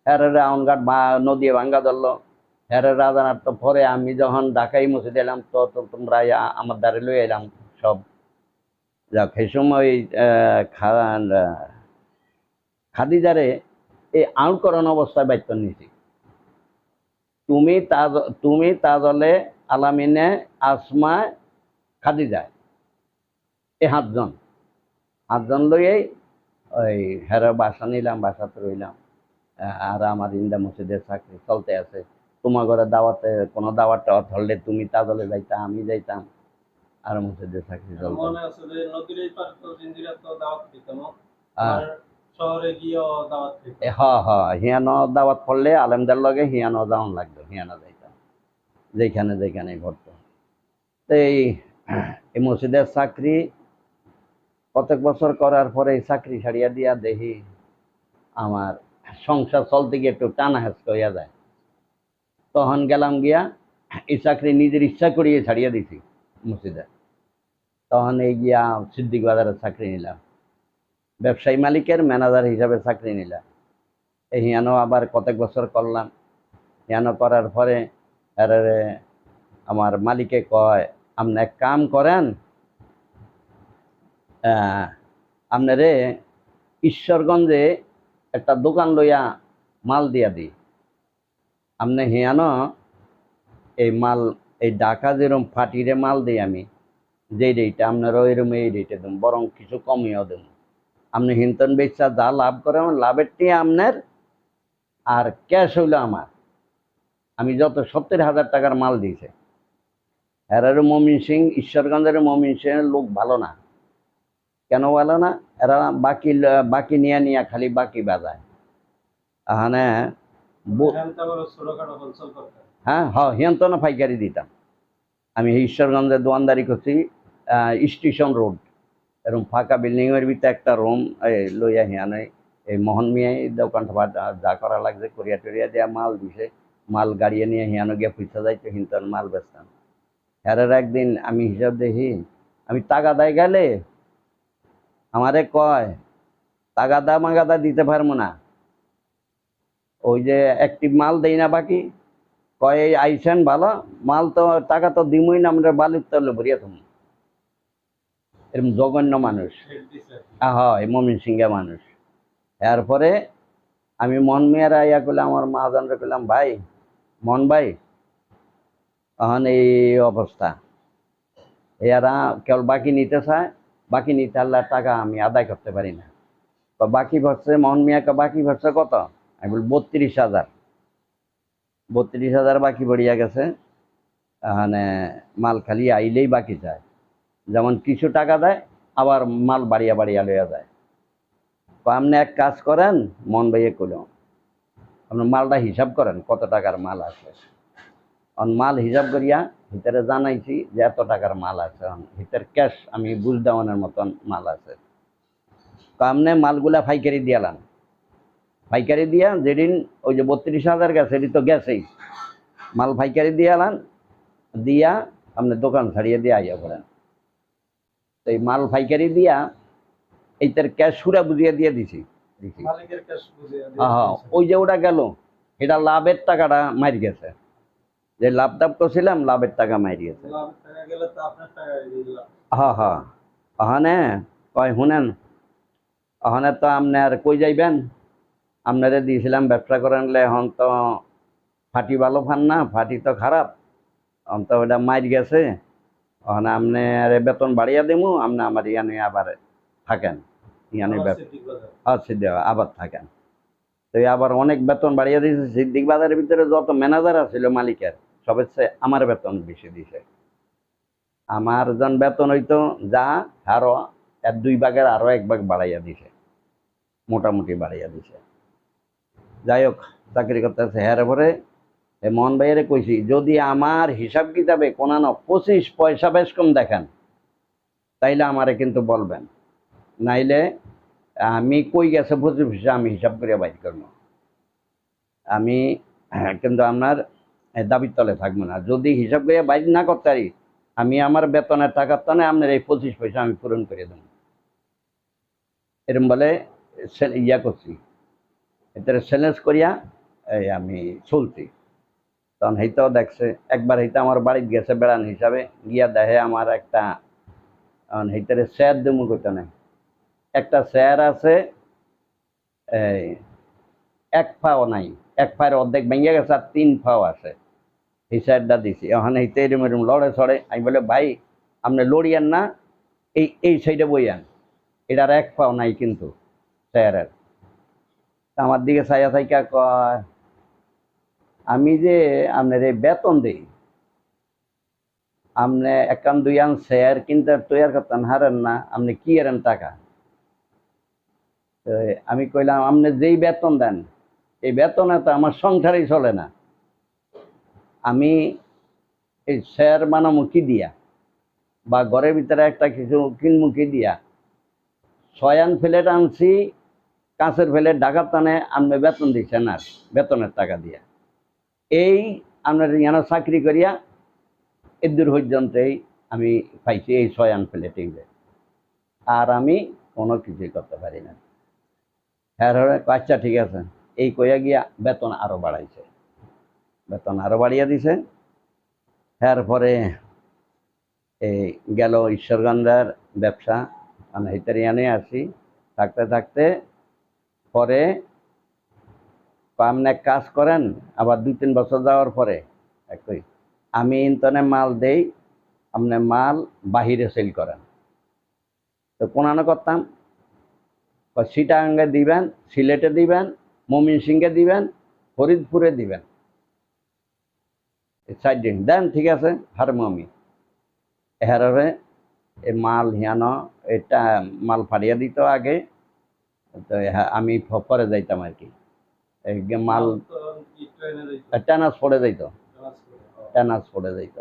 হেরে আউনগড় নদী ভাঙ্গা ধরলো, হেরে রাজারহাট তো পরে আমি যখন ঢাকাই মসজিদে এলাম তো তোমরা আমার দ্বারে লই এলাম সব। যাক সেই সময় খাদিজারে এই আউটকরণ অবস্থায় বাইত্য নিয়েছি, তুমি তাজলে, আলামিনে, আসমা, খাদিজা, এই 8 জন লইয়াই ওই হেরার বাসা নিলাম, বাসাতে রইলাম। আর আমার ইন্দা মসজিদের চাকরি চলতে আছে, তোমার ঘরে দাওয়াতে কোনো দাওয়াত টাওয়াত ধরলে তুমি তাজলে যাইতা, আমি যাইতাম, আর মসজিদের চাকরি চলতো। মনে আছে যে নদীর এই পার তো জিঞ্জিরা তো দাওয়াত দিতাম, হ্যাঁ আর শহরে গিয়েও দাওয়াত দিতাম। হিয়ানো দাওয়াত পড়লে আলেমদের লগে হিয়ানো যাওয়ান লাগতো, হিয়ানো যাইতাম যেখানে যেখানে ঘটতো। তো এই মসজিদের চাকরি কতক বছর করার পরে এই চাকরি ছাড়িয়া দিয়া দেখি আমার সংসার চলতে গিয়ে একটু টানা হেঁচকা হইয়া যায়, তখন গেলাম গিয়া এই চাকরি নিজের ইচ্ছা করিয়ে ছাড়িয়া দিছি মসজিদে, তখন এই গিয়া সিদ্দিক বাজারের চাকরি নিলাম, ব্যবসায়ী মালিকের ম্যানেজার হিসাবে চাকরি নিলাম। এই হিয়ানো আবার কতক বছর করলাম, হিয়ানো করার পরে আমার মালিকে কয় আপনি এক কাম করেন, আপনারে ঈশ্বরগঞ্জে একটা দোকান লইয়া মাল দিয়া দিই, আপনি হিয়ানো এই মাল, এই ঢাকা যেরকম ফাটিরে মাল দিই আমি, যেই রেটে আপনারা ওইরকম এই রেটে দেব, বরং কিছু কমিয়েও দেব। আপনি হিন্তন বেচা যা লাভ করেন লাভেরটি আপনার, আর ক্যাশ হইলো আমার। আমি যত 70,000 টাকার মাল দিয়েছে। এরারও মমিন সিং, ঈশ্বরগঞ্জের মমিন সিংয়ের লোক ভালো না। কেন ভালো না? এরা বাকি বাকি নিয়ে নিয়ে খালি বাকি বাজায়। এখানে হ্যাঁ তা বড় ছোটখাটো হোলসেল করতে। হ্যাঁ হ্যাঁ হিয়ন্তন পাইকারি দিতাম। আমি ঈশ্বরগঞ্জে দোয়ানদারি করছি, স্টেশন রোড এরকম ফাঁকা বিল্ডিংয়ের ভিতরে একটা রুম লইয়া হিয়ানে এই মোহন মিয়াই দোকানটা যা করা লাগছে করিয়া টরিয়া দেওয়া মাল দিছে, মাল গাড়িয়ে নিয়ে হিয়ানো গিয়ে পয়সা যাইতো হিন্তন মাল বেচতাম। হ্যারের একদিন আমি হিসাব দেখি, আমি তাগাদায় গেলে আমারে কয় তাগাদা মাগাদা দিতে পারবো না, ওই যে একটি মাল দেই না বাকি, কয় এই আইসেন ভালো মাল তো টাকা তো দিমই না, আমরা বালুর তলে ভরিয়া তুমি। এরকম জঘন্য মানুষ। হয় মমিন সিংহা মানুষ। এরপরে আমি মন মেয়েরা ইয়া করলাম, আমার মহাজনরা করলাম, ভাই মন ভাই এখন এই অবস্থা, এরা কেবল বাকি নিতে চায়, বাকি নিতে আল্লাহ টাকা আমি আদায় করতে পারি না। তো বাকি ভরছে মোহন মিয়াকে, বাকি ভরছে কত? আমি বলি 32,000। 32,000 বাকি পড়িয়া গেছে। এখানে মাল খালি আইলেই বাকি চায়, যেমন কিছু টাকা দেয় আবার মাল বাড়িয়া বাড়িয়া লইয়া যায়। তো আপনি এক কাজ করেন, মন ভাইয়ে কইল, আপনি মালটা হিসাব করেন কত টাকার মাল আছে। মাল হিসাব করিয়া ভিতরে জানাইছি যে এত টাকার মাল আছে, ভিতরে ক্যাশ আমি বুঝ দেওয়ানোর মতন মাল আছে। তো আপনি মালগুলা পাইকারি দিয়ালাম, পাইকারি দিয়া যেদিন ওই যে 32,000 গেছে সেটি তো গেছেই, মাল পাইকারি দিয়ালাম, দিয়া আপনি দোকান ছাড়িয়ে দিয়ে আইয়া করেন। তো এই মাল পাইকারি দিয়া এইটার ক্যাশ সুরা বুঝিয়ে দিয়ে দিছি। মালিকের ক্যাশ বুঝে হ্যাঁ ওই যে ওটা গেল, এটা লাভের টাকাটা মারি গেছে, যে লাভ টাভ করছিলাম লাভের টাকা মারি গেছে। লাভ টাকা গেলে তো আপনার টাকা দিলাম। হ্যাঁ হ্যাঁ ওখানে কয় শুনেন, ওখানে তো আপনি আর কই যাইবেন, আপনারে দিয়েছিলাম ব্যবসা করেন, এখন তো ফাটি ভালো ফান না, ফাটি তো খারাপ, এখন তো ওটা মার গেছে, ওখানে আপনি আর বেতন বাড়িয়ে দেবো, আপনি আমার ইয়ানে আবার থাকেন, ইয়ানে আচ্ছা দেওয়া আবার থাকেন। তো আবার অনেক বেতন বাড়িয়ে দিয়েছে। সিদ্দিক বাজারের ভিতরে যত ম্যানেজার আছিল মালিকের সবের চেয়ে আমার বেতন বেশি দিছে। আমার যখন বেতন হইতো যা আরো 1-2 ভাগের আরো 1 ভাগ বাড়াইয়া দিছে, মোটামুটি বাড়াইয়া দিছে। যাই হোক চাকরি করতেছে। হ্যাঁ পরে মোহন ভাইয়ের কইছি, যদি আমার হিসাব কিতাবে কোনানো 25 পয়সা বেশ কম দেখেন তাইলে আমারে কিন্তু বলবেন, নাইলে আমি কই গেছে 25 পয়সা আমি হিসাব করে বাইর করবো। আমি কিন্তু আপনার দাবির তলে থাকবো না। যদি হিসাব করে বাইর না করতে পারি, আমি আমার বেতনের টাকার টানে আপনার এই 25 পয়সা আমি পূরণ করে দেব। এরম বলে ইয়া করছি, এতে চ্যালেঞ্জ করিয়া এই আমি চলছি। তখন হইতেও দেখছে, একবার হইতে আমার বাড়িতে গেছে বেড়ান হিসাবে, গিয়া দেখে আমার একটা হইতারে শেয়ার দেবো করতে নাই, একটা শেয়ার আছে এই 1 পাও নাই, 1 পায়ের অর্ধেক ভেঙে গেছে আর 3 পাও আছে, এই শেয়ারটা দিছি। ওখানে হইতে এরম এরম লড়ে ছড়ে। আমি বলে ভাই আপনি লড়িয়েন না, এই সাইডে বইয়ান, এটার 1 পাও নাই কিন্তু শেয়ারের। আমার দিকে চাইয়া থাইকা কয়, আমি যে আপনার এই বেতন দিই, আপনি 1-2 আন শেয়ার কিনতে তৈরি করতেন হারেন না, আপনি কি এরেন টাকা? আমি কইলাম আপনি যেই বেতন দেন এই বেতনে তো আমার সংসারই চলে না, আমি এই শেয়ার বানামু কি দিয়া, বা ঘরের ভিতরে একটা কিছু কিনমু কি দিয়া? 6 আন প্লেট আনছি কাঁচের প্লেট ঢাকার টানে, আপনি বেতন দিচ্ছেন আর বেতনের টাকা দিয়া। এই আপনার ইয়ানো চাকরি করিয়া এদূর পর্যন্তই আমি পাইছি এই 6 আন প্লেট, আর আমি কোনো কিছুই করতে পারি না। হ্যাঁ আচ্ছা ঠিক আছে এই কইয়া গিয়া বেতন আরো বাড়াইছে, বেতন আরো বাড়িয়ে দিছে। হ্যাঁ পরে এই গেল ঈশ্বরগঞ্জের ব্যবসা, আমি হিতারিয়ানে আসি, থাকতে থাকতে পরে আপনি এক কাজ করেন, আবার 2-3 বছর যাওয়ার পরে একই আমি ইন্টারনে মাল দেই, আপনি মাল বাহিরে সেল করেন। তো কোনানো করতাম, চিটাগাঙ্গে দিবেন, সিলেটে দিবেন, ময়মনসিংহে দিবেন, ফরিদপুরে দিবেন, 4 দিন দেন, ঠিক আছে। হারমো আমি এহারে এই মাল হিয়ানো এটা মাল ফাড়িয়া দিত আগে, তো আমি পরে যাইতাম আর কি। এই মাল ট্রান্সপোর্টে যাইত, ট্রান্সপোর্টে যাইত।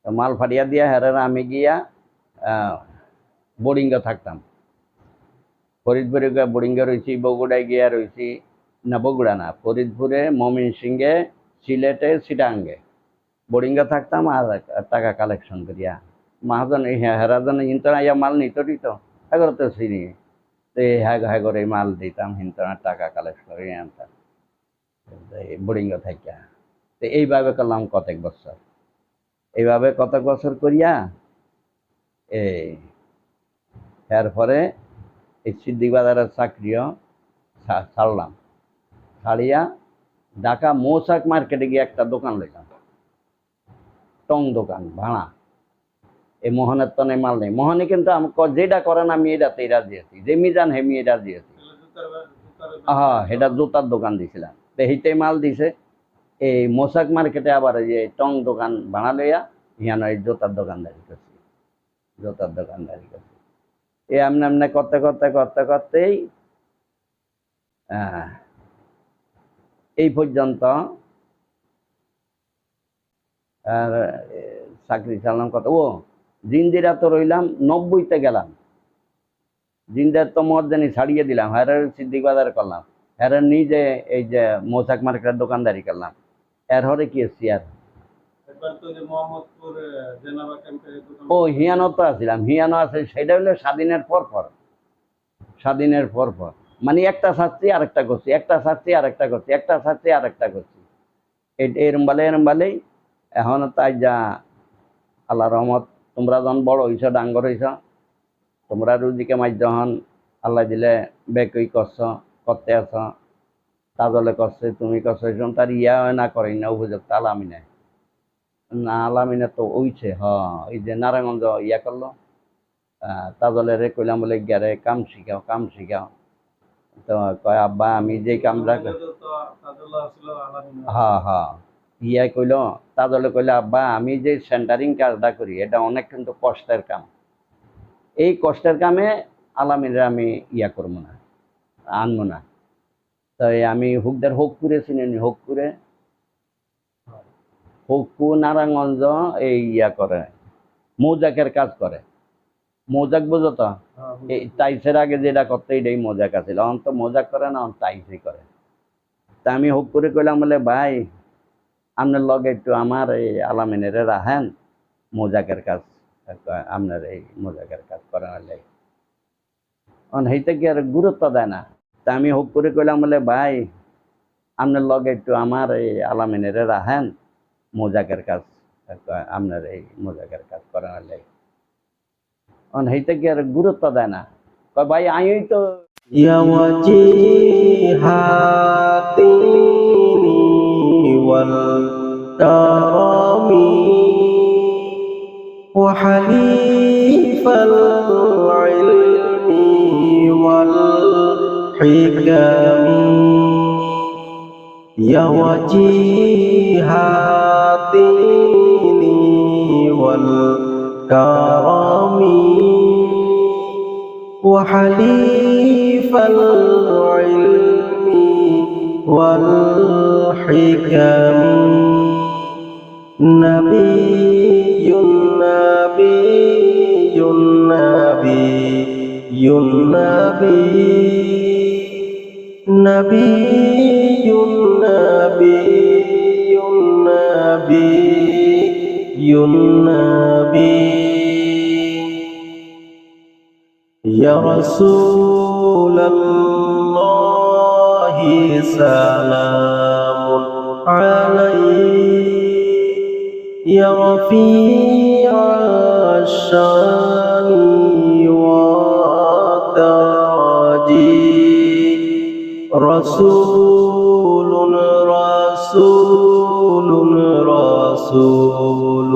তো মাল ফাড়িয়া দিয়া হেরারে আমি গিয়া বোর্ডিংয়ে থাকতাম। ফরিদপুরে গিয়া বোর্ডিংয়ে রয়েছি, বগুড়ায় গিয়া রয়েছি, না বগুড়া না, ফরিদপুরে, ময়মনসিংহে, সিলেটে, চিটাগাঙ্গে বোর্ডিংয়ে থাকতাম আর টাকা কালেকশন করিয়া মহাজন হেরাজন হিন্তনা ইয়া মাল নিত দিত এগারো তো চিনি, তো হ্যাঁ করে মাল দিতাম, হিন্তনা টাকা কালেকশন করে আনতাম বোর্ডিংয়ে থাকিয়া। তো এইভাবে করলাম কতক বছর, এইভাবে কতক বছর করিয়া এরপরে এই সিদ্দিক বাজারের চাকরিও ছাড়লাম। ছাড়িয়া ঢাকা মৌচাক মার্কেটে গিয়ে একটা দোকান লইলাম, টং দোকান ভাড়া। এই মোহনের তো নেই, মাল নেই। মোহনে কিন্তু আমাকে যেটা করেন আমি এটাতে এটা দিয়েছি, যে মিজান হেমি এটা দিয়েছি। হ্যাঁ, এটা জুতার দোকান দিয়েছিলাম, তো সেইটাই মাল দিছে। এই মোশাক মার্কেটে আবার এই যে টং দোকান ভাড়া লইয়া ইয়ানো এই জুতার দোকানদারি করছি, জুতার দোকানদারি করছি। এই এমনি এমনি করতে করতে করতে করতেই এই পর্যন্ত আর চাকরি চালাম কত। ও জিন্দিরা তো রইলাম 90-তে গেলাম, জিন্দার তো মর্দানি ছাড়িয়ে দিলাম, হ্যাঁ সিদ্দিক বাজার করলাম, হ্যাঁ নিজে এই যে মৌচাক মার্কেটের দোকানদারি করলাম। এর হরে কি এসছি আর ও হিয়ানো তো আসছিলাম, হিয়ানো আছে, সেটা হলো স্বাধীনের পর পর, স্বাধীনের পর পর মানে একটা ছাড়ছি আরেকটা করছি, একটা ছাড়ছি আরেকটা করছি, একটা ছাড়ছি আরেকটা করছি, এরম বালেই এখন তাই যা আল্লাহ রহমত। তোমরা যখন বড় হইছ, ডাঙ্গর হইছ, তোমরা রুজিকে মাঝ যখন আল্লাহ দিলে বেকই করছ, করতে আছ, তাজলে করছে, তুমি করছো, তার ইয়া না করি না উপযুক্ত আলামিনে না, আলামিনে তো ওইছে। এই যে নারায়ণগঞ্জ ইয়া করলো, তাজলে রে কইলাম বলে গিয়ারে কাম শিখাও, কাম শিখাও। তো কয় আব্বা আমি যে কামটা ইয়া কইল, তাজলে কইলে আব্বা আমি যে সেন্টারিং কাজটা করি এটা অনেক কিন্তু কষ্টের কাম, এই কষ্টের কামে আলামিনরে আমি ইয়া করবো না, আনবো না। তাই আমি হোকপুরে চিনি, হোকপুর নারায়ণগঞ্জ এই ইয়া করে, মৌজাকের কাজ করে। মৌজাক বুঝো তো, এই টাইসের আগে যেটা করতে এটাই মৌজাক আছিল, এখন তো মৌজাক করে না, টাইসই করে। তা আমি হোকপুরে কইলাম বলে ভাই আপনার লগে একটু আমার এই আলামিনের রাখেন, মৌজাকের কাজ, আপনার এই মৌজাকের কাজ করার লাগে। সেইটা কি আর গুরুত্ব দেয় না। তা আমি হোকপুরে কইলাম বলে ভাই আপনার লগে একটু আমার এই আলামিনের রাখেন, মৌজাকের কাজ, আপনার এই মৌজাকের কাজ করার লাগে। সেইটা কি আর গুরুত্ব দেয় না। ভাই আমি তো وحليف العلم والحكم يا وجيه الدين والكرم وحليف العلم والحكم نبي نبي نبي نبي نبي نبي نبي يا رسول الله سلام عليك يا رفيع الشان والدرج رسول رسول رسول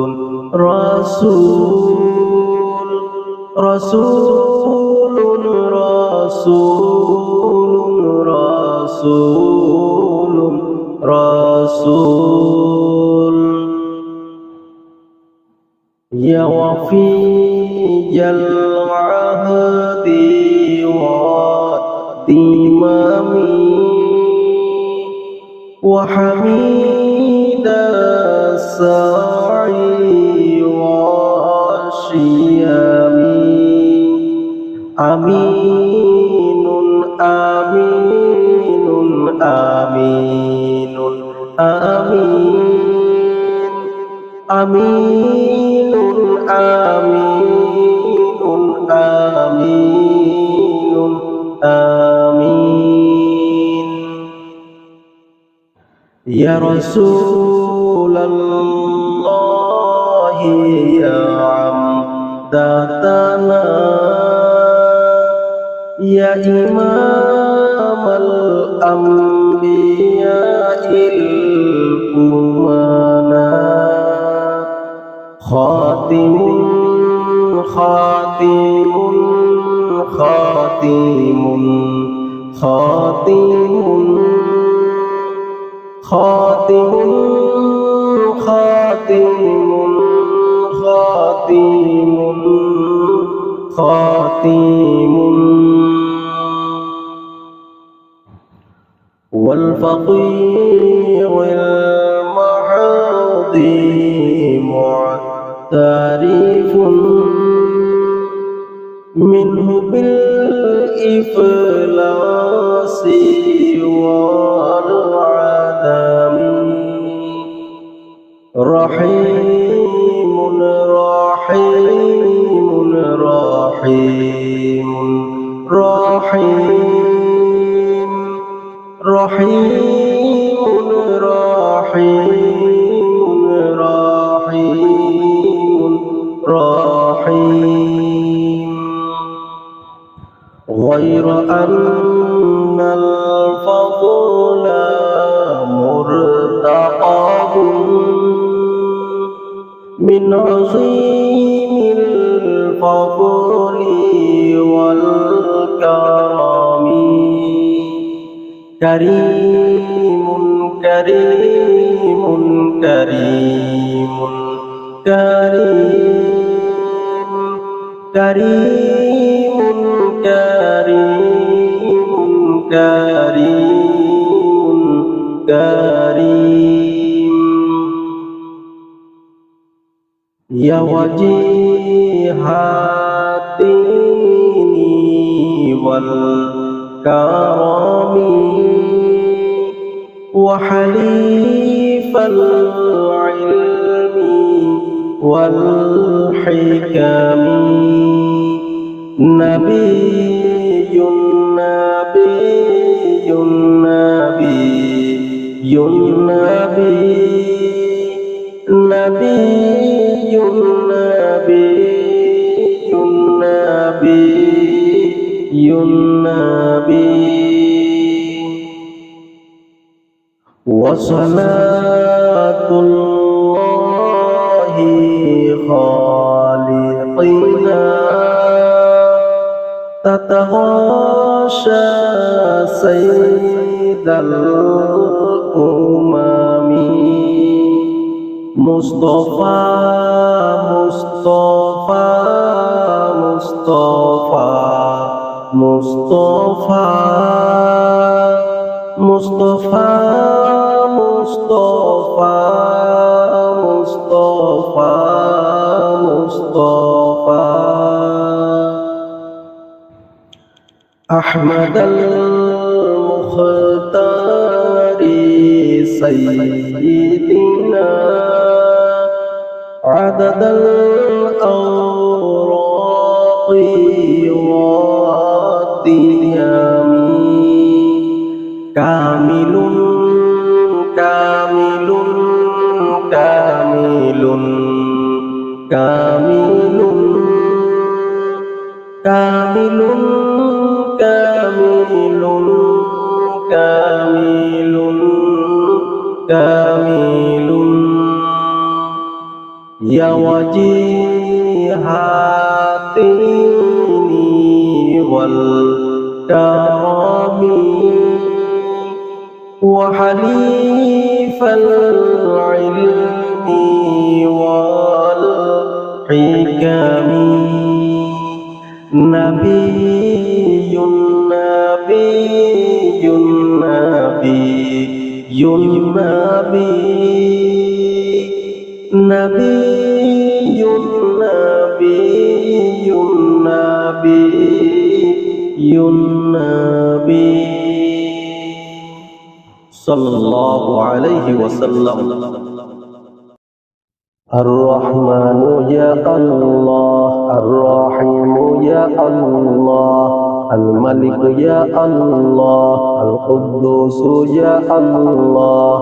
رسول رسول رسول رسول يا وفي العهد والتمام وحميد السعي والشيام آمين آمين آمين آمين آمين آمين آمين آمين يا رسول الله يا عمدتنا يا إمام الأنبياء الأمناء خاتم خاتم خاتم خاتم خاتم خاتم خاتم خاتم والفقير المحض معترف منه بالإفلاس والعدم رحيم رحيم رحيم رحيم رحيم رحيم رحيم رحيم غير أن الفضل مرتقب من عظيم الفضل والكرم كريم كريم كريم كريم كريم كريم كريم كريم يا وجيه الدين والكرم وحليف العلم والحكم نبي نبي نبي نبي نبي نبي نبي وصلاة الله خالقنا تتغاشى سيد الأمم مصطفى مصطفى مصطفى مصطفى مصطفى مصطفى مصطفى مصطفى أحمد المختار سيدنا عدد الأوراق والديام كامل كامل كامل كامل كامل كامل كامل كامل يا وجيه الدين والكرم الكرم وحليف العلم والحكم نبي نبي نبي نبي نبي نبي نبي صلى الله عليه وسلم الرحمن يا الله الرحيم يا الله الملك يا الله القدوس يا الله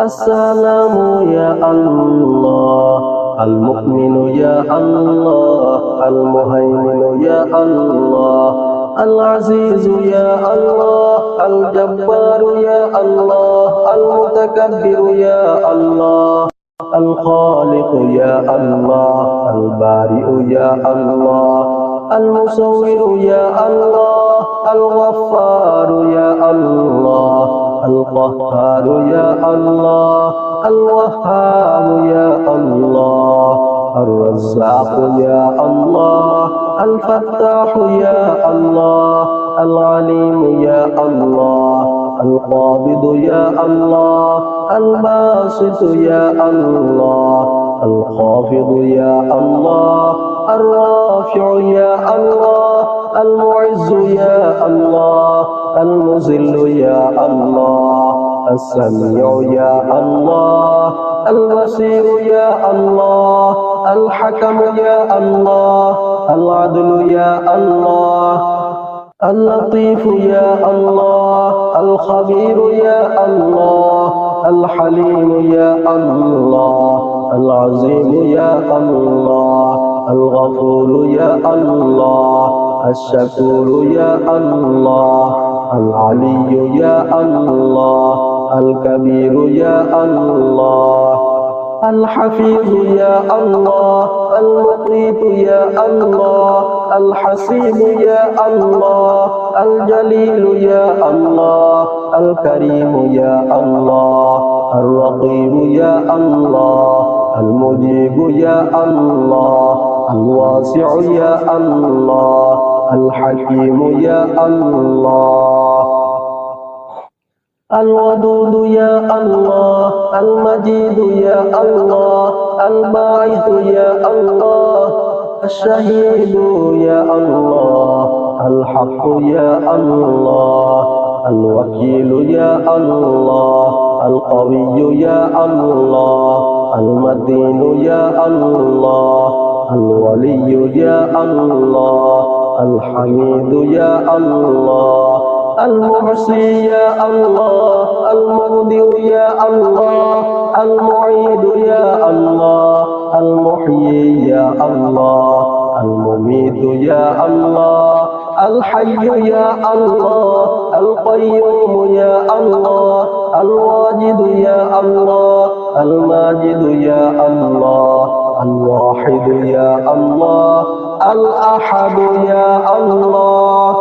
السلام يا الله المؤمن يا الله المهيمن يا الله العزيز يا الله الجبار يا الله المتكبر يا الله الخالق يا الله البارئ يا الله المصور يا الله الغفار يا الله القهار يا الله الوهاب يا الله الرزاق يا الله الفتاح يا الله العليم يا الله القابض يا الله الباسط يا الله الخافض يا الله الرافع يا الله المعز يا الله المذل يا الله السميع يا الله البصير يا الله الحكم يا الله العدل يا الله اللطيف يا الله الخبير يا الله الحليم يا الله العظيم يا الله الغفور يا الله الشكور يا الله العلي يا الله الكبير يا الله الحفيظ يا الله المقيت يا الله الحسيب يا الله الجليل يا الله الكريم يا الله الرقيب يا الله المجيب يا الله الواسع يا الله الحكيم يا الله الودود يا الله المجيد يا الله الباعث يا الله الشهيد يا الله الحق يا الله الوكيل يا الله القوي يا الله المتين يا الله الولي يا الله الحميد يا الله المحصي يا الله المبدئ يا الله المعيد يا الله المحيي يا الله المميت يا الله الحي يا الله القيوم يا الله الواجد يا الله الماجد يا الله الواحد يا الله الأحد يا الله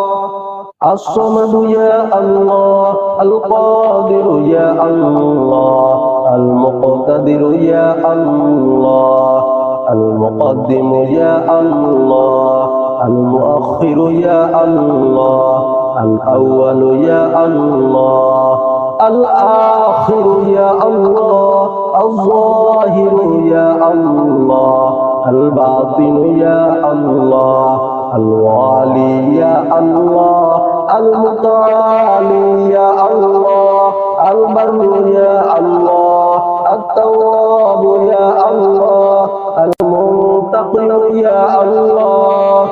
الصمد يا الله القادر يا الله المقتدر يا الله المقدم يا الله المؤخر يا الله الأول يا الله الآخر يا الله الظاهر يا الله الباطن يا الله الوالي يا الله المتعالي يا الله البر يا الله التواب يا الله المنتقم يا الله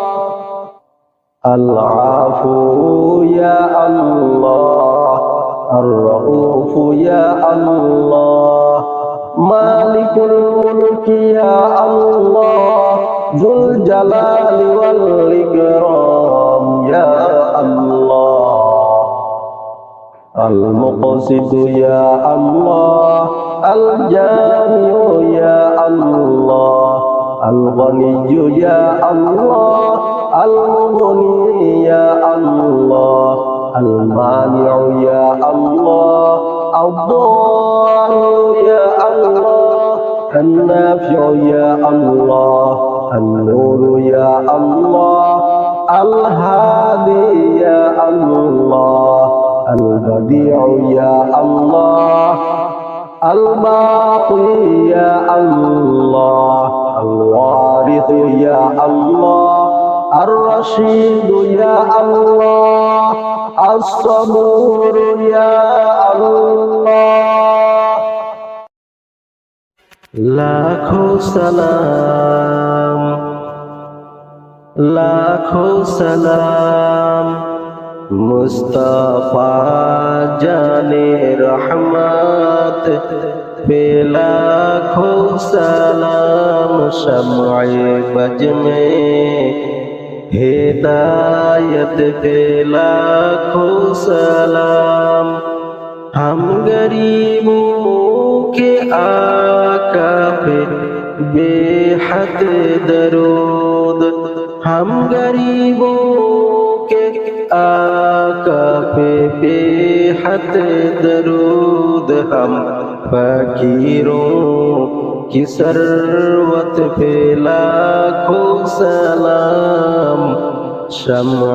العفو يا الله الرؤوف يا الله مالك الملك يا الله ذو الجلال والإكرام يا الله المقسط يا الله الجامع يا الله الغني يا الله المغني يا الله المانع يا الله الضار يا الله النافع يا الله النور يا الله الهادي يا الله البديع يا الله الباقي يا الله الوارث يا الله الرشيد يا الله الصبور يا الله लाखों सलाम मुस्तफा जाने रहमत पे लाखों सलाम शम्अ बज में हिदायत पे लाखों सलाम हम गरीबों के आका पे बेहद दरूद हम गरीबों के आका पे बेहद दरूद हम फकीरों की सरवत पे लाखों सलाम शम्अ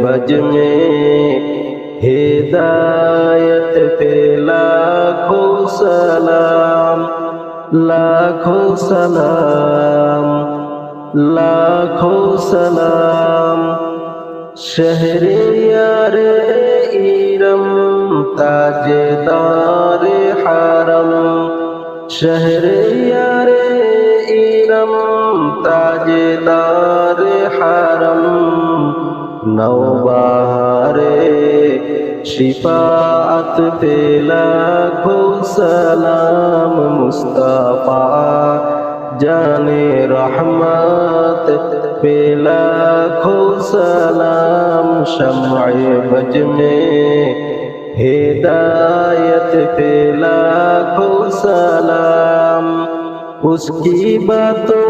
बज में हिदायत पे लाखों सलाम लाखों सलाम लाखों सलाम शहरे यारे इरम ताजदार हरम शहरे यारे इरम ताजदार हरम नौबहारे शिफाअत पे लाखों सलाम मुस्तफा जाने रहमत पे लाखों सलाम शम्अ बज में हिदायत पे लाखों सलाम उसकी बातों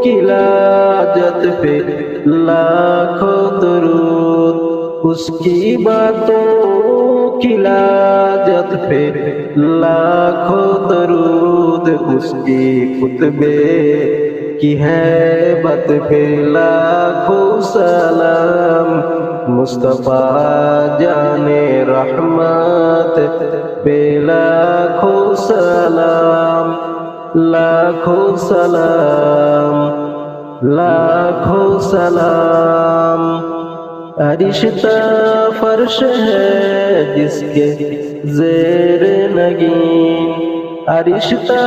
की लाजत पे लाखों दुरूद उसकी बातों की लाजत पे लाखों दरूद उसकी खुतबे की हैबत पे लाखों सलाम मुस्तफा जाने रहमत पे लाखों सलाम लाखों सलाम लाखों सलाम अरिश्ता फर्श है जिसके ज़ेर नगीन अरिश्ता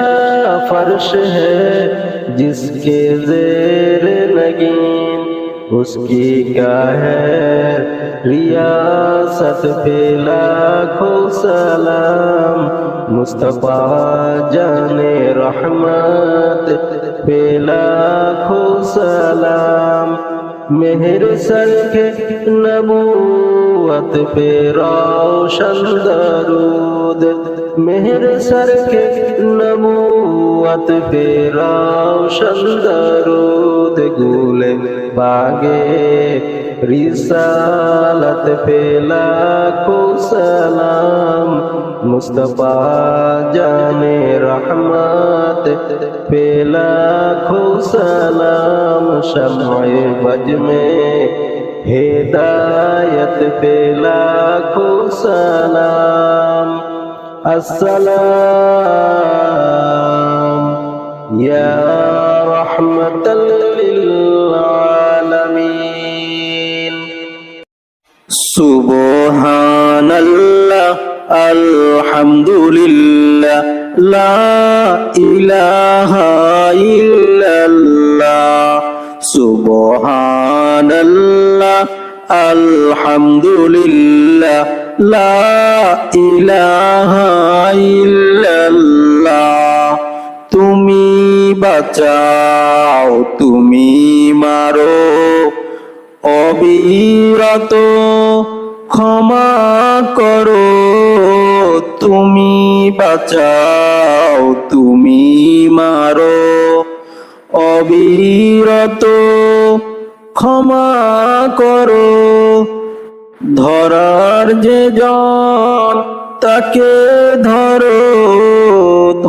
फर्श है जिसके ज़ेर नगीन उसकी क्या है रियासत पे लाखों सलाम मुस्तफा जाने रहमत पे लाखों सलाम मेहर सर के नबूवत पे रोशन दरूद मेहर सर के नबूवत पे रोशन दरूद गूले बागे रिसालत पे लाखों सलाम मुस्तफा जाने रहमत पे लाखों सलाम शम्अ बज में हिदायत पे लाखों सलाम अस्सलाम या रहमतल लिल आलमीन सुबहानल्लाह अल्हम्दुलिल्लाह ला इलाहा इल्लल्लाह सुबहानल्लाह अल्हम्दुलिल्लाह ला इलाहा इल्लल्लाह তুমি বাঁচাও তুমি মারো অবিরত ক্ষমা করো তুমি বাঁচাও তুমি মারো অবিরত ক্ষমা করো ধরার যে জন তাকে ধরো,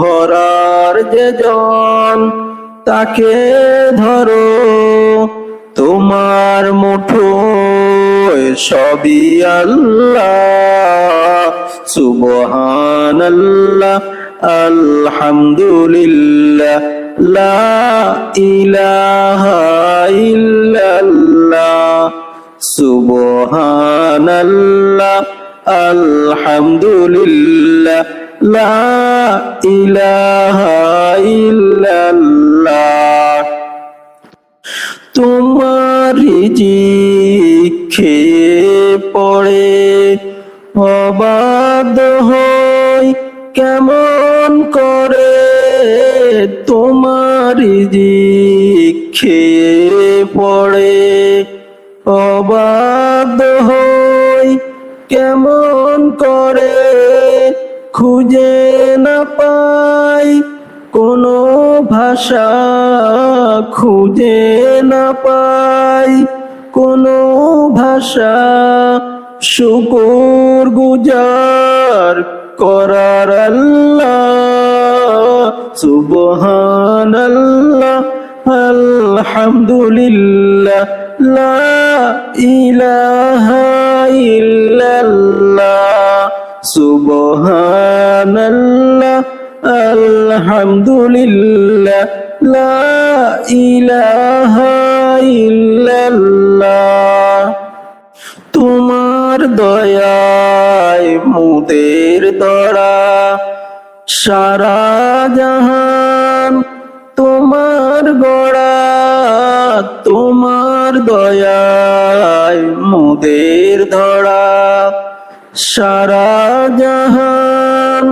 ধরার যে জন তাকে ধরো, তোমার মুঠোয় সবই আল্লাহ। সুবহানাল্লাহ, আলহামদুলিল্লাহ, লা ইলাহা ইল্লাল্লাহ। সুবহানাল্লাহ, আলহামদুলিল্লাহ, লা ইলাহা ইল্লাল্লাহ। তোমার রিজিক খেয়ে পড়ে অবাধ্য হই কেমন করে, তোমার রিজিক খেয়ে পড়ে অবাধ্য হই কেমন করে, খুঁজে না পাই কোনো ভাষা, খুঁজে না পাই কোনো ভাষা, শুকর গুজার করার আল্লাহ। সুবহানাল্লাহ, আলহামদুলিল্লাহ, লা ইলাহা ইল্লাল্লাহ। সুবহানাল্লাহ, আলহামদুলিল্লাহ, লা ইলাহা ইল্লাল্লাহ। তোমার দয়ায় মুদের দরা সারা জাহান তোমার গড়া, তোমার দয়ায় মুদের ধরা সারা জাহান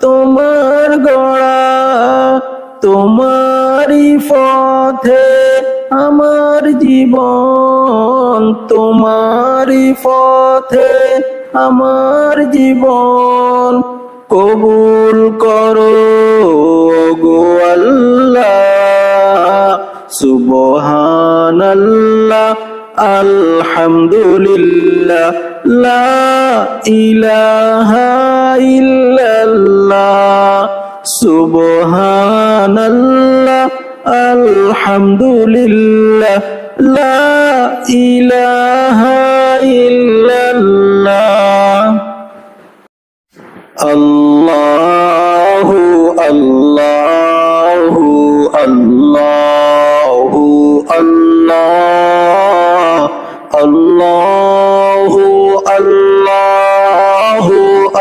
তোমার গড়া, তোমারই পথে আমার জীবন, তোমারই পথে আমার জীবন, কবুল করো গো আল্লাহ। সুবহানাল্লাহ, আলহামদুলিল্লাহ, লা ইলাহা ইল্লাল্লাহ। সুবহানাল্লাহ, আলহামদুলিল্লাহ, লা ইলাহা ইল্লাল্লাহ। আল্লাহু আল্লাহু আল্লাহু আল্লাহ, আল্লাহু আল্লাহু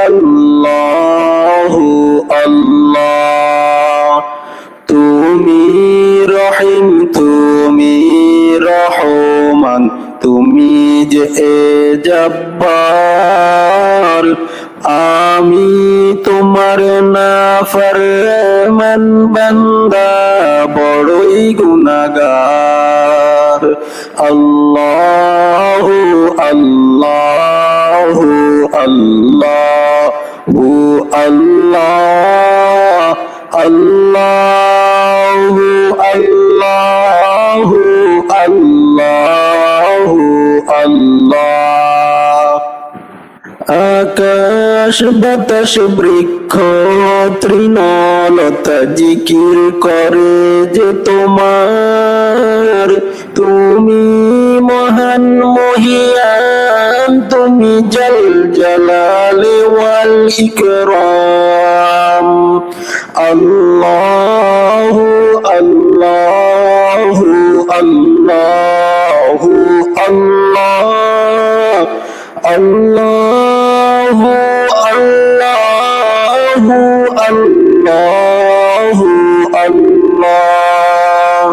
আল্লাহু আল্লাহ। তুমি রহিম, তুমি রহমান, তুমি যে জব্বার, আমি তোমার নাফরমান বান্দা, বড়ই গুনাহগার। আল্লাহু আল্লাহু আল্লাহু আল্লাহ, আল্লাহু আল্লাহু আল্লাহু আল্লাহ। আকাশ বাতাস বৃক্ষ তৃণলতা জিকির করে যে তোমার, তুমি মহান মহিয়ান, তুমি জল জালালে ওয়াল ইকরাম। আল্লাহু আল্লাহু আল্লাহু আল্লাহ, আল্লাহু আল্লাহু আল্লাহু আল্লাহ।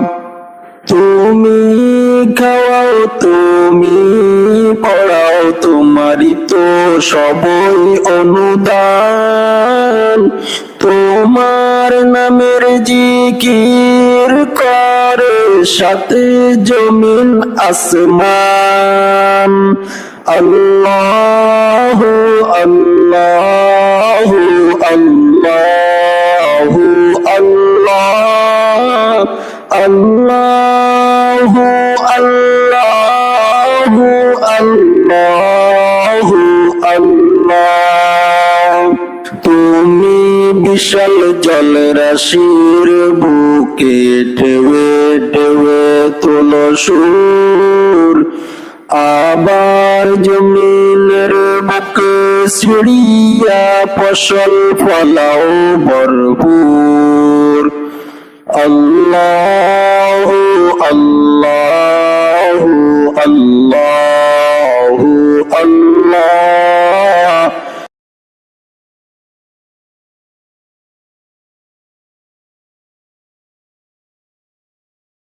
তুমি খাওয়াও, তুমি পড়াও, তোমারই তো সবই অনুদান, তোমার নামের জিকির করে সাথে জমিন আসমান। আল্লাহু আল্লাহু আল্লাহু আল্লাহ, আল্লাহু আল্লাহু আল্লাহ। তুমি বিশাল জল রাশির বুকে ঢেউয়ে ঢেউয়ে তোলো সুর, আবার জমিনের বুকে সিঁড়িয়া ফসল ফলাও ভরপুর। আল্লাহ আল্লাহ